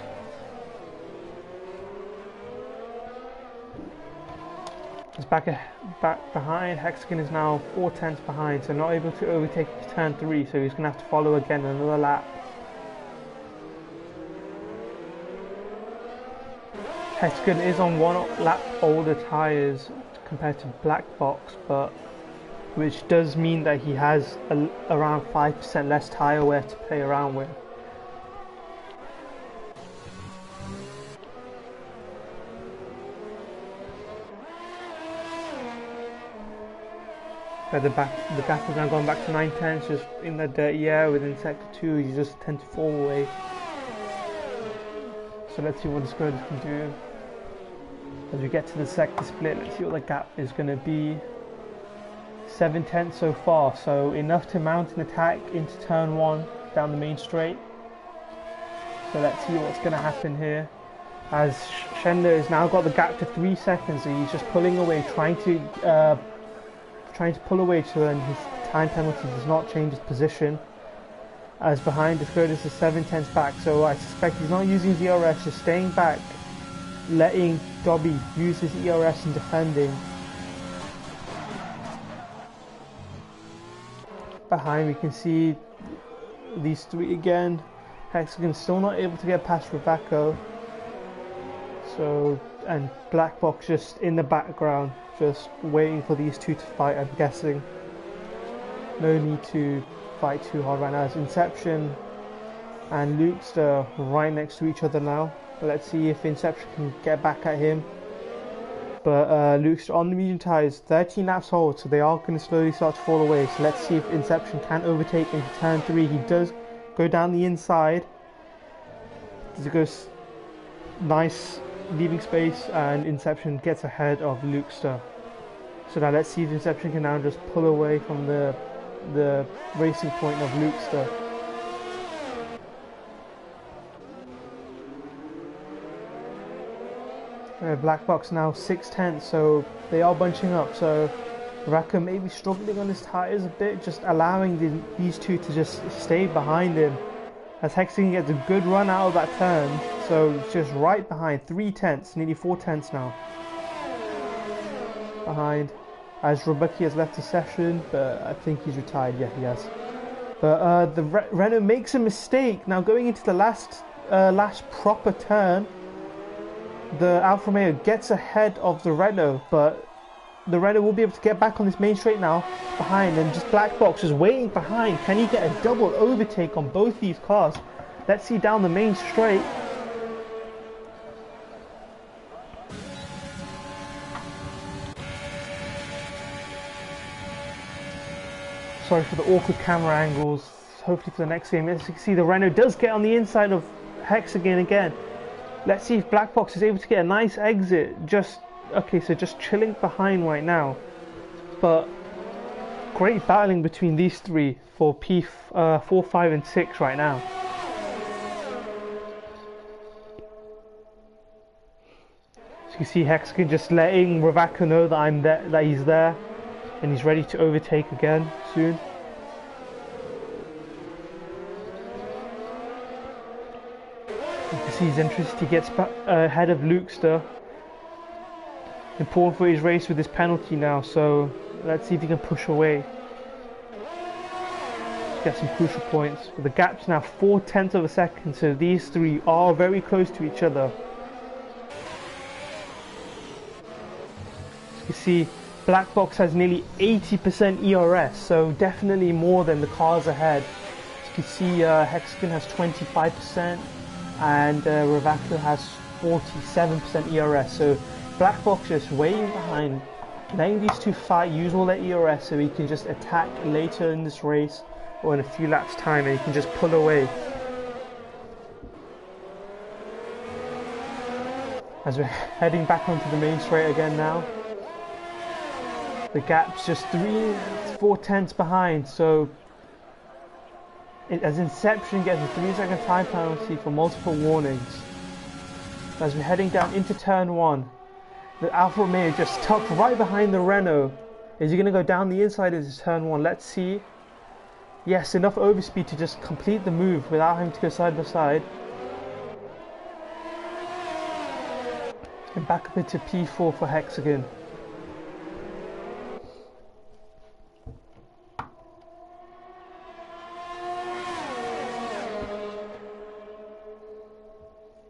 It's back behind. Hexagon is now 4 tenths behind, so not able to overtake turn 3, so he's going to have to follow again another lap. Hexagon is on 1 lap older tyres compared to Black Box, but which does mean that he has around 5% less tyre wear to play around with. But the gap has now gone back to 9 tenths, just in the dirty air within sector 2, you just tend to fall away. So let's see what the Discodus can do. As we get to the sector split, let's see what the gap is going to be. 7 tenths so far, so enough to mount an attack into turn 1 down the main straight. So let's see what's going to happen here. As Schender has now got the gap to 3 seconds, so he's just pulling away, trying to pull away so then his time penalty does not change his position. As behind Discodus is 7 tenths back, so I suspect he's not using his ERS, just staying back, letting Dobby use his ERS in defending. Behind we can see these 3 again. Hexagon still not able to get past Rivako. So, and Black Box just in the background, just waiting for these 2 to fight, I'm guessing. No need to fight too hard right now, as Inception and Luke's right next to each other now. Let's see if Inception can get back at him. But Luke's on the medium tyres, 13 laps hold, so they are going to slowly start to fall away. So let's see if Inception can overtake into turn 3. He does go down the inside. Does it go nice leaving space, and Inception gets ahead of Lukester. So now let's see if Inception can now just pull away from the racing point of Lukester. Black Box now 6/10, so they are bunching up. So Raka may be struggling on his tyres a bit, just allowing these two to just stay behind him. As Hexagon gets a good run out of that turn, so it's just right behind, 3/10, nearly 4/10 now. Behind, as Rebecca has left the session, but I think he's retired. Yeah, he has. But the Renault makes a mistake now going into the last proper turn. The Alfa Romeo gets ahead of the Renault, but the Renault will be able to get back on this main straight now behind, and just Black Box is waiting behind. Can he get a double overtake on both these cars? Let's see down the main straight. Sorry for the awkward camera angles. Hopefully for the next game. As you can see, the Renault does get on the inside of Hexagon again. Let's see if Black Box is able to get a nice exit. Okay, so just chilling behind right now. But great battling between these three for P4, 5 and 6 right now. So you can see Hexagon just letting Ravaka know that he's there, and he's ready to overtake again soon. You can see his interest, he gets back ahead of Lukester. Important for his race with this penalty now, so let's see if he can push away. Get some crucial points. But the gap's now 4/10 of a second, so these three are very close to each other. You see, Black Box has nearly 80% ERS, so definitely more than the cars ahead. As you can see, Hexagon has 25%, and Ravaka has 47% ERS. So Black Box just waiting behind, letting these two fight, use all their ERS so he can just attack later in this race or in a few laps time, and he can just pull away. As we're heading back onto the main straight again now. The gap's just 4/10 behind, so as Inception gets a 3-second time penalty for multiple warnings. As we're heading down into turn 1, the Alfa Romeo just tucked right behind the Renault. Is he going to go down the inside of this turn 1? Let's see. Yes, enough overspeed to just complete the move without having to go side by side. And back up into P4 for Hexagon.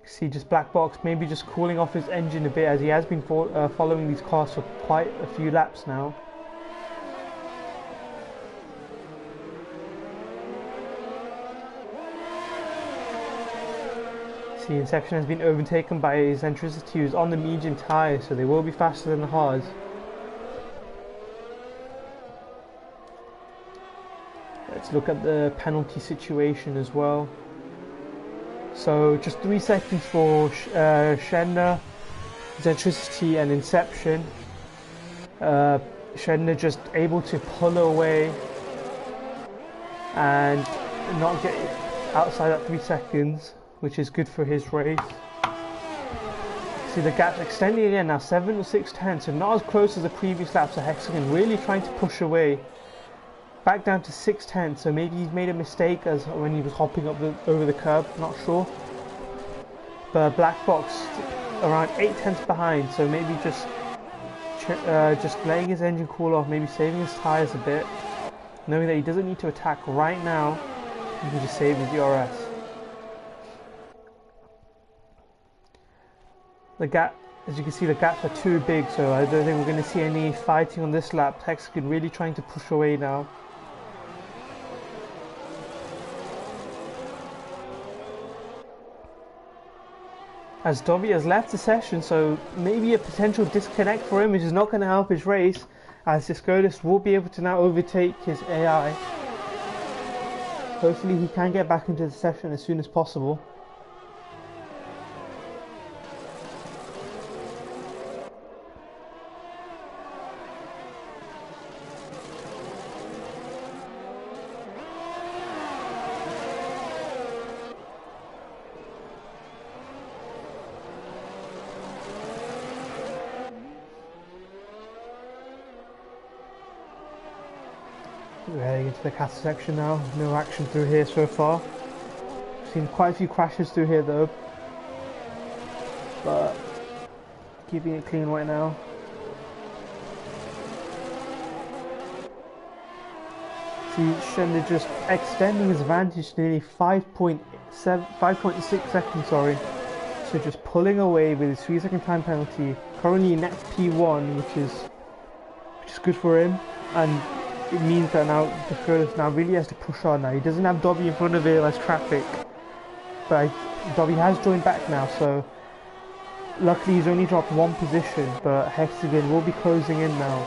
See just Black Box maybe just cooling off his engine a bit, as he has been following these cars for quite a few laps now. See, Inception has been overtaken by his Eccentricity, who's on the medium tyre, so they will be faster than the hards. Let's look at the penalty situation as well. So just 3 seconds for Shedner, Eccentricity and Inception. Shedner just able to pull away and not get outside that 3 seconds, which is good for his race. See the gap's extending again now, 7 or 6/10, so not as close as the previous laps. So Hexagon really trying to push away. Back down to 6/10, so maybe he's made a mistake as when he was hopping up over the curb, not sure. But Black Box around 8/10 behind, so maybe just letting his engine cool off, maybe saving his tyres a bit, knowing that he doesn't need to attack right now. He can just save his DRS. The gap, as you can see, the gaps are too big, so I don't think we're going to see any fighting on this lap. Hexagon really trying to push away now. As Dobby has left the session, so maybe a potential disconnect for him, which is not going to help his race, as Discodus will be able to now overtake his AI. Hopefully he can get back into the session as soon as possible. We're heading into the castle section now. No action through here so far. Seen quite a few crashes through here though, but keeping it clean right now. See, Schender just extending his advantage to nearly 5.6 seconds, sorry. So just pulling away with his 3-second time penalty. Currently in next P1, which is good for him, and it means that now the Furth now really has to push on now. He doesn't have Dobby in front of him as traffic, but Dobby has joined back now, so luckily he's only dropped one position, but Hexagon will be closing in now.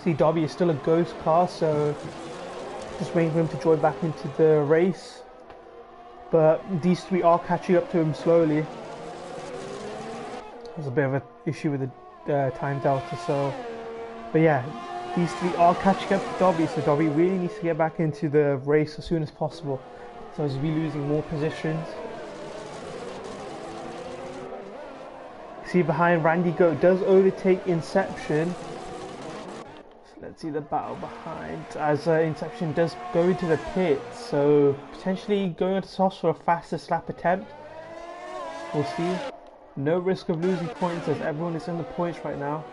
See, Dobby is still a ghost car, so just waiting for him to join back into the race. But these three are catching up to him slowly. There's a bit of an issue with the time delta, so... But yeah, these three are catching up to Dobby, so Dobby really needs to get back into the race as soon as possible. So he's be losing more positions. See, behind, Randy Goat does overtake Inception. Let's see the battle behind, as Inception does go into the pit, so potentially going on to softs for a faster slap attempt. We'll see. No risk of losing points as everyone is in the points right now.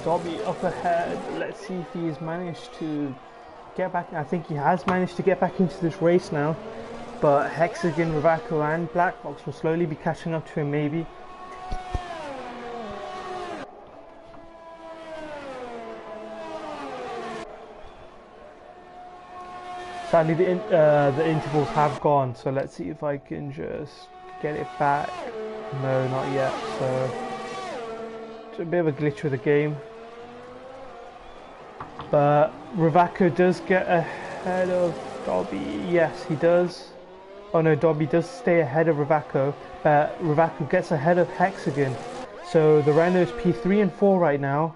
Dobby up ahead. Let's see if he's managed to get back. I think he has managed to get back into this race now, but Hexagon, Ravako and Black Box will slowly be catching up to him maybe. Sadly the intervals have gone, so let's see if I can just get it back. No, not yet, so it's a bit of a glitch with the game. But Ravako does get ahead of Dobby. Yes, he does. Oh no, Dobby does stay ahead of Ravako, but Ravako gets ahead of Hexagon. So the Renault's P3 and 4 right now.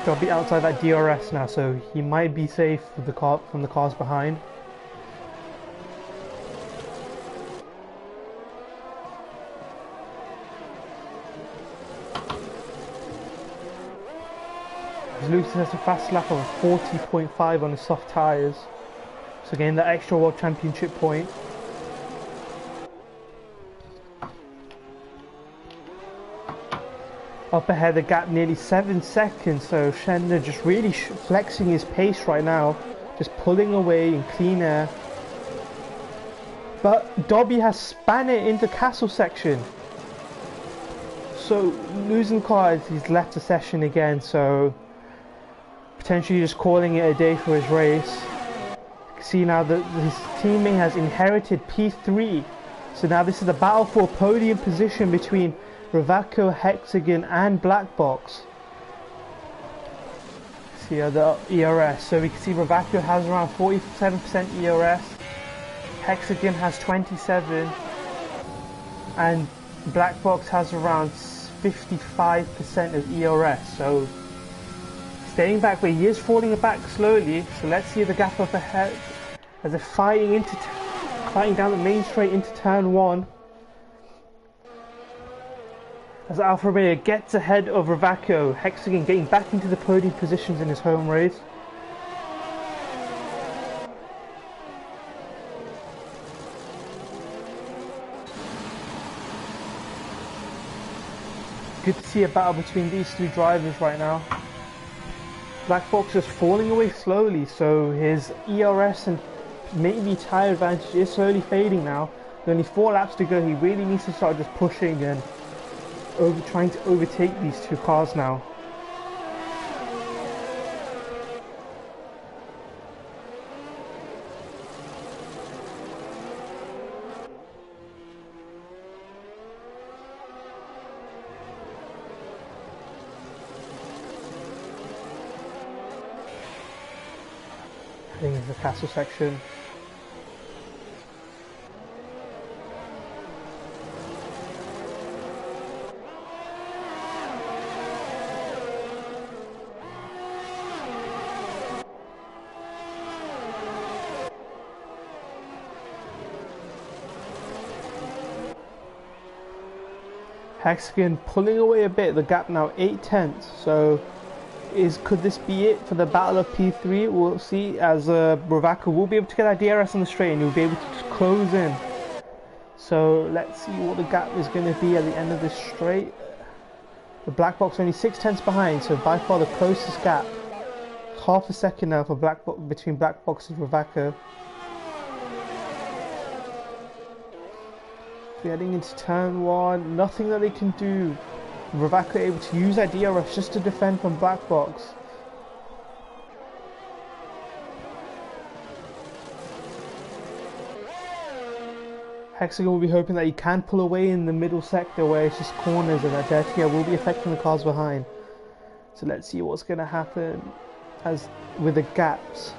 Dobby outside that DRS now, so he might be safe with the car from the cars behind. Lucas has a fast lap of 40.5 on his soft tyres, so getting that extra World Championship point. Up ahead, the gap nearly 7 seconds, so Schender just really flexing his pace right now, just pulling away in clean air. But Dobby has span it into castle section, so losing cars, he's left the session again, so potentially just calling it a day for his race. See now that his teammate has inherited P3, so now this is a battle for a podium position between Ravako, Hexagon and Black Box. See the ERS, so we can see Ravako has around 47% ERS, Hexagon has 27, and Black Box has around 55% of ERS, so staying back, but he is falling back slowly, so let's see the gap up ahead as they're fighting down the main straight into turn 1. As Alfa Romeo gets ahead of Ravako, Hexagon getting back into the podium positions in his home race. Good to see a battle between these two drivers right now. Black Box is falling away slowly, so his ERS and maybe tyre advantage is slowly fading now. With only 4 laps to go, he really needs to start just pushing and trying to overtake these two cars now. Heading into the castle section. Hexagon pulling away a bit, the gap now 8/10, so could this be it for the battle of P3? We'll see, as Ravaka will be able to get that DRS on the straight and he'll be able to just close in. So let's see what the gap is going to be at the end of this straight. The black box only 6/10 behind, so by far the closest gap. Half a second now for between black box and Ravaka. Getting into turn 1, nothing that they can do. Ravaka able to use that DRS just to defend from black box. Hexagon will be hoping that he can pull away in the middle sector where it's just corners, and that dirty air will be affecting the cars behind. So let's see what's going to happen as with the gaps.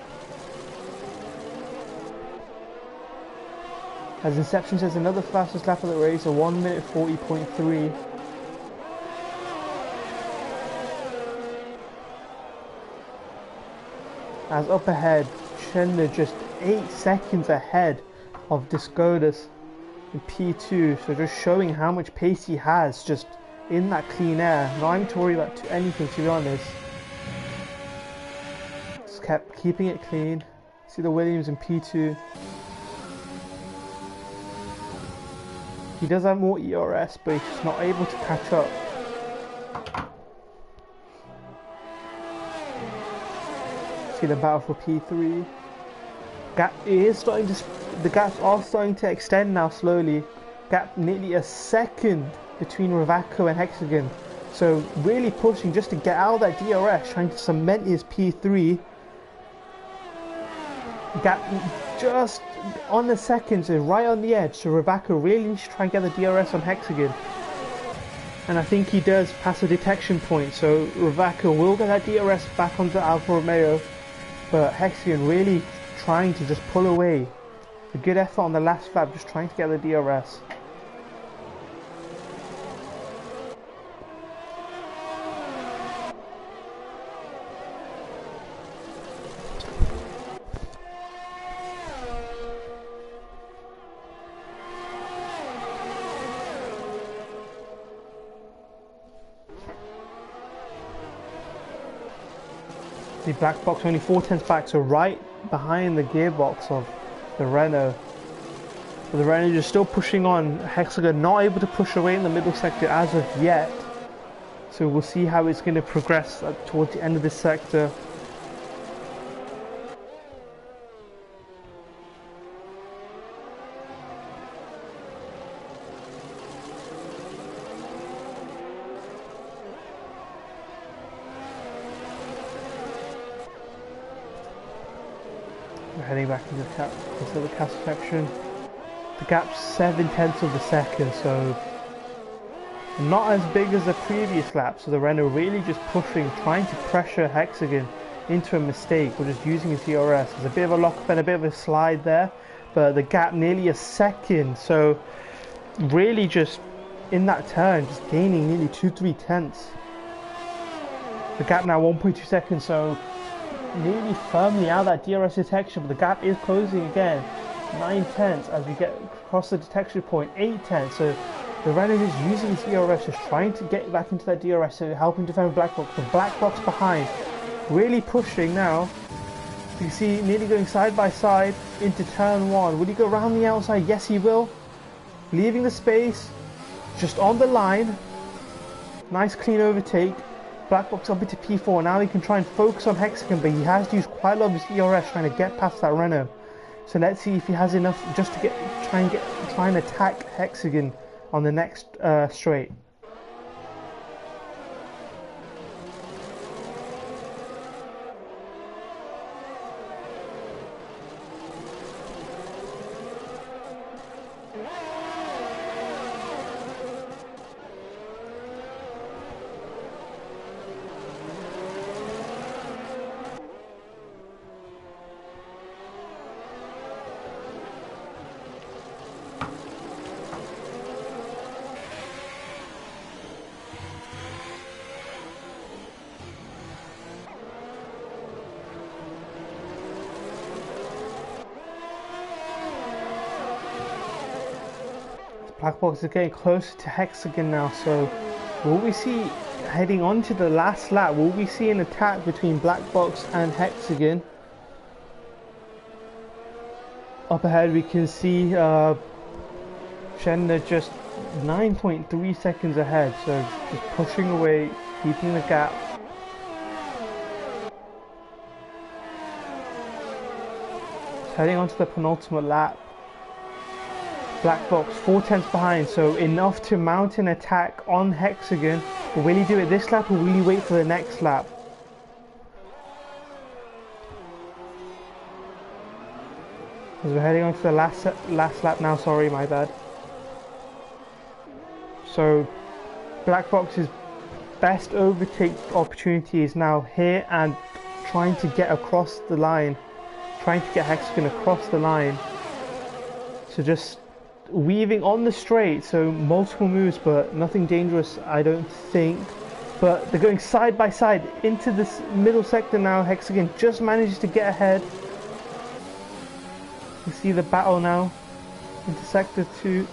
As Inception says, another fastest lap of the race, a 1 minute 40.3. As up ahead, Chandler just 8 seconds ahead of Discodus in P2, so just showing how much pace he has just in that clean air. Not having to worry about anything, to be honest. Just kept keeping it clean. See the Williams in P2. He does have more ERS, but he's just not able to catch up. See the battle for P3. The gaps are starting to extend now slowly. Gap nearly a second between Ravaka and Hexagon. So really pushing just to get out of that DRS, trying to cement his P3. Gap just on the second, so right on the edge. So Ravaka really needs to try and get the DRS on Hexagon. And I think he does pass a detection point, so Ravaka will get that DRS back onto Alfa Romeo. But Hexagon really trying to just pull away. A good effort on the last lap, just trying to get the DRS. The black box only 4/10 back, so right behind the gearbox of the Renault. But the Renault is still pushing on. Hexagon not able to push away in the middle sector as of yet. So we'll see how it's going to progress towards the end of this sector. We're heading back into the castle section. The gap's 7/10 of a second, so not as big as the previous lap. So the Renault really just pushing, trying to pressure Hexagon into a mistake, or just using his DRS. There's a bit of a lock up and a bit of a slide there, but the gap nearly a second. So really just in that turn, just gaining nearly 2-3 tenths. The gap now 1.2 seconds, so nearly firmly out of that DRS detection, but the gap is closing again. 9 tenths as we get across the detection point, 8 tenths. So the Renault is using his DRS, just trying to get back into that DRS, so helping defend black box. The black box behind, really pushing now. You see, nearly going side by side into turn 1. Will he go around the outside? Yes, he will. Leaving the space, just on the line. Nice clean overtake. Black box up into P4. Now he can try and focus on Hexagon, but he has used quite a lot of his ERS trying to get past that Renault. So let's see if he has enough just to try and attack Hexagon on the next straight. Black Box is getting closer to Hexagon now, so will we see, heading on to the last lap, will we see an attack between Black Box and Hexagon? Up ahead we can see Shenna just 9.3 seconds ahead, so just pushing away, keeping the gap. Heading on to the penultimate lap. Black Box 4/10 behind, so enough to mount an attack on Hexagon. But will he do it this lap or will he wait for the next lap? As we're heading on to the last lap now, sorry, my bad. So Black Box's best overtake opportunity is now here and trying to get across the line. Trying to get Hexagon across the line. So just weaving on the straight, so multiple moves, but nothing dangerous, I don't think. But they're going side by side into this middle sector now. Hexagon just manages to get ahead. You see the battle now into sector 2.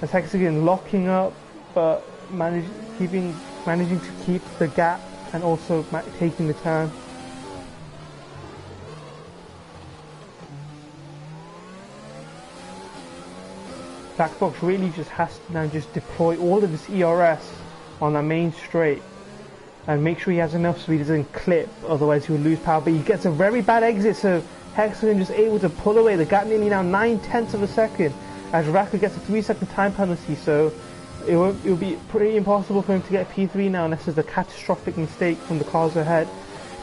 As Hexagon locking up, but managing to keep the gap and also taking the turn. Black Box really just has to now just deploy all of his ERS on the main straight and make sure he has enough so he doesn't clip, otherwise he will lose power. But he gets a very bad exit, so Hexagon just able to pull away. The gap nearly now 9/10 of a second as Raka gets a 3-second time penalty, so it will be pretty impossible for him to get P3 now unless there's a catastrophic mistake from the cars ahead.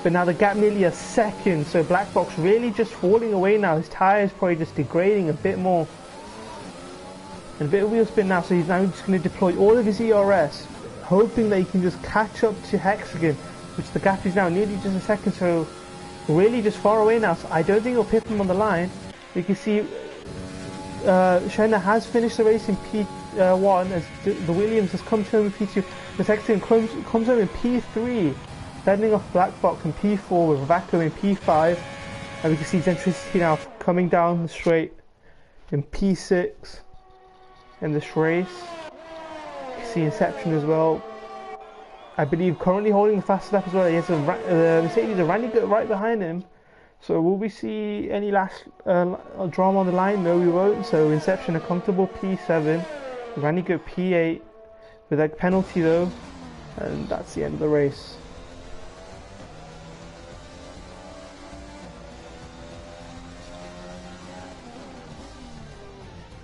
But now the gap nearly a second, so Black Box really just falling away now. His tyre is probably just degrading a bit more. And a bit of wheel spin now, so he's now just going to deploy all of his ERS, hoping that he can just catch up to Hexagon, which the gap is now nearly just a second, so really just far away now. So I don't think he'll pip him on the line. You can see Shenna has finished the race in P1 as the Williams has come to him in P2. The Hexagon comes home in P3, fending off Black Box in P4 with Vaco in P5. And we can see Zentricity now coming down the straight in P6. In this race, you can see Inception as well. I believe currently holding the fastest lap as well. He has a Mercedes, a Randy Gut right behind him. So will we see any last drama on the line? No, we won't. So Inception a comfortable P7, Randy Gut P8 with a penalty though, and that's the end of the race.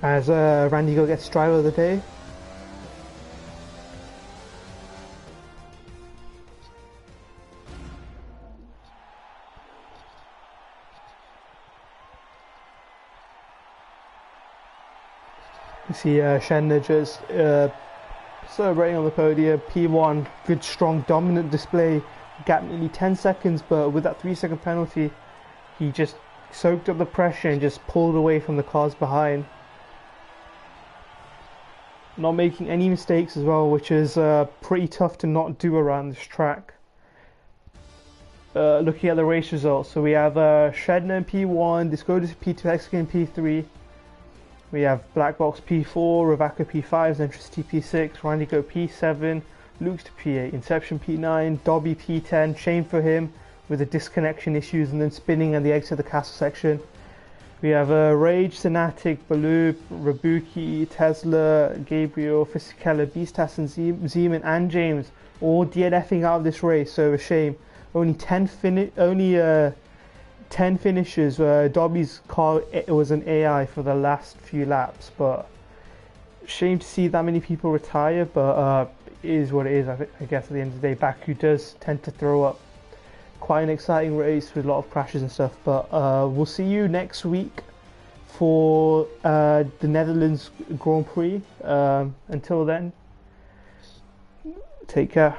As Randy Go gets driver of the day. You see Shenna just celebrating on the podium. P1, good strong dominant display, gap nearly 10 seconds, but with that 3-second penalty he just soaked up the pressure and just pulled away from the cars behind. Not making any mistakes as well, which is pretty tough to not do around this track. Looking at the race results, so we have Shedner in P1, Discodas P2, Hexagon P3. We have Black Box P4, Ravaka P5, Zentricity P6, Randy Go P7, Luke's to P8, Inception P9, Dobby P10, shame for him with the disconnection issues and then spinning and the exit of the castle section. We have Rage, Sinatic, Baloo, Rabuki, Tesla, Gabriel, Fisichella, Beastas and Zeman and James all DNFing out of this race, so a shame. Only 10 finishes. Dobby's car was an AI for the last few laps, but shame to see that many people retire, but it is what it is. I guess at the end of the day, Baku does tend to throw up quite an exciting race with a lot of crashes and stuff, but we'll see you next week for the Netherlands Grand Prix. Until then, take care.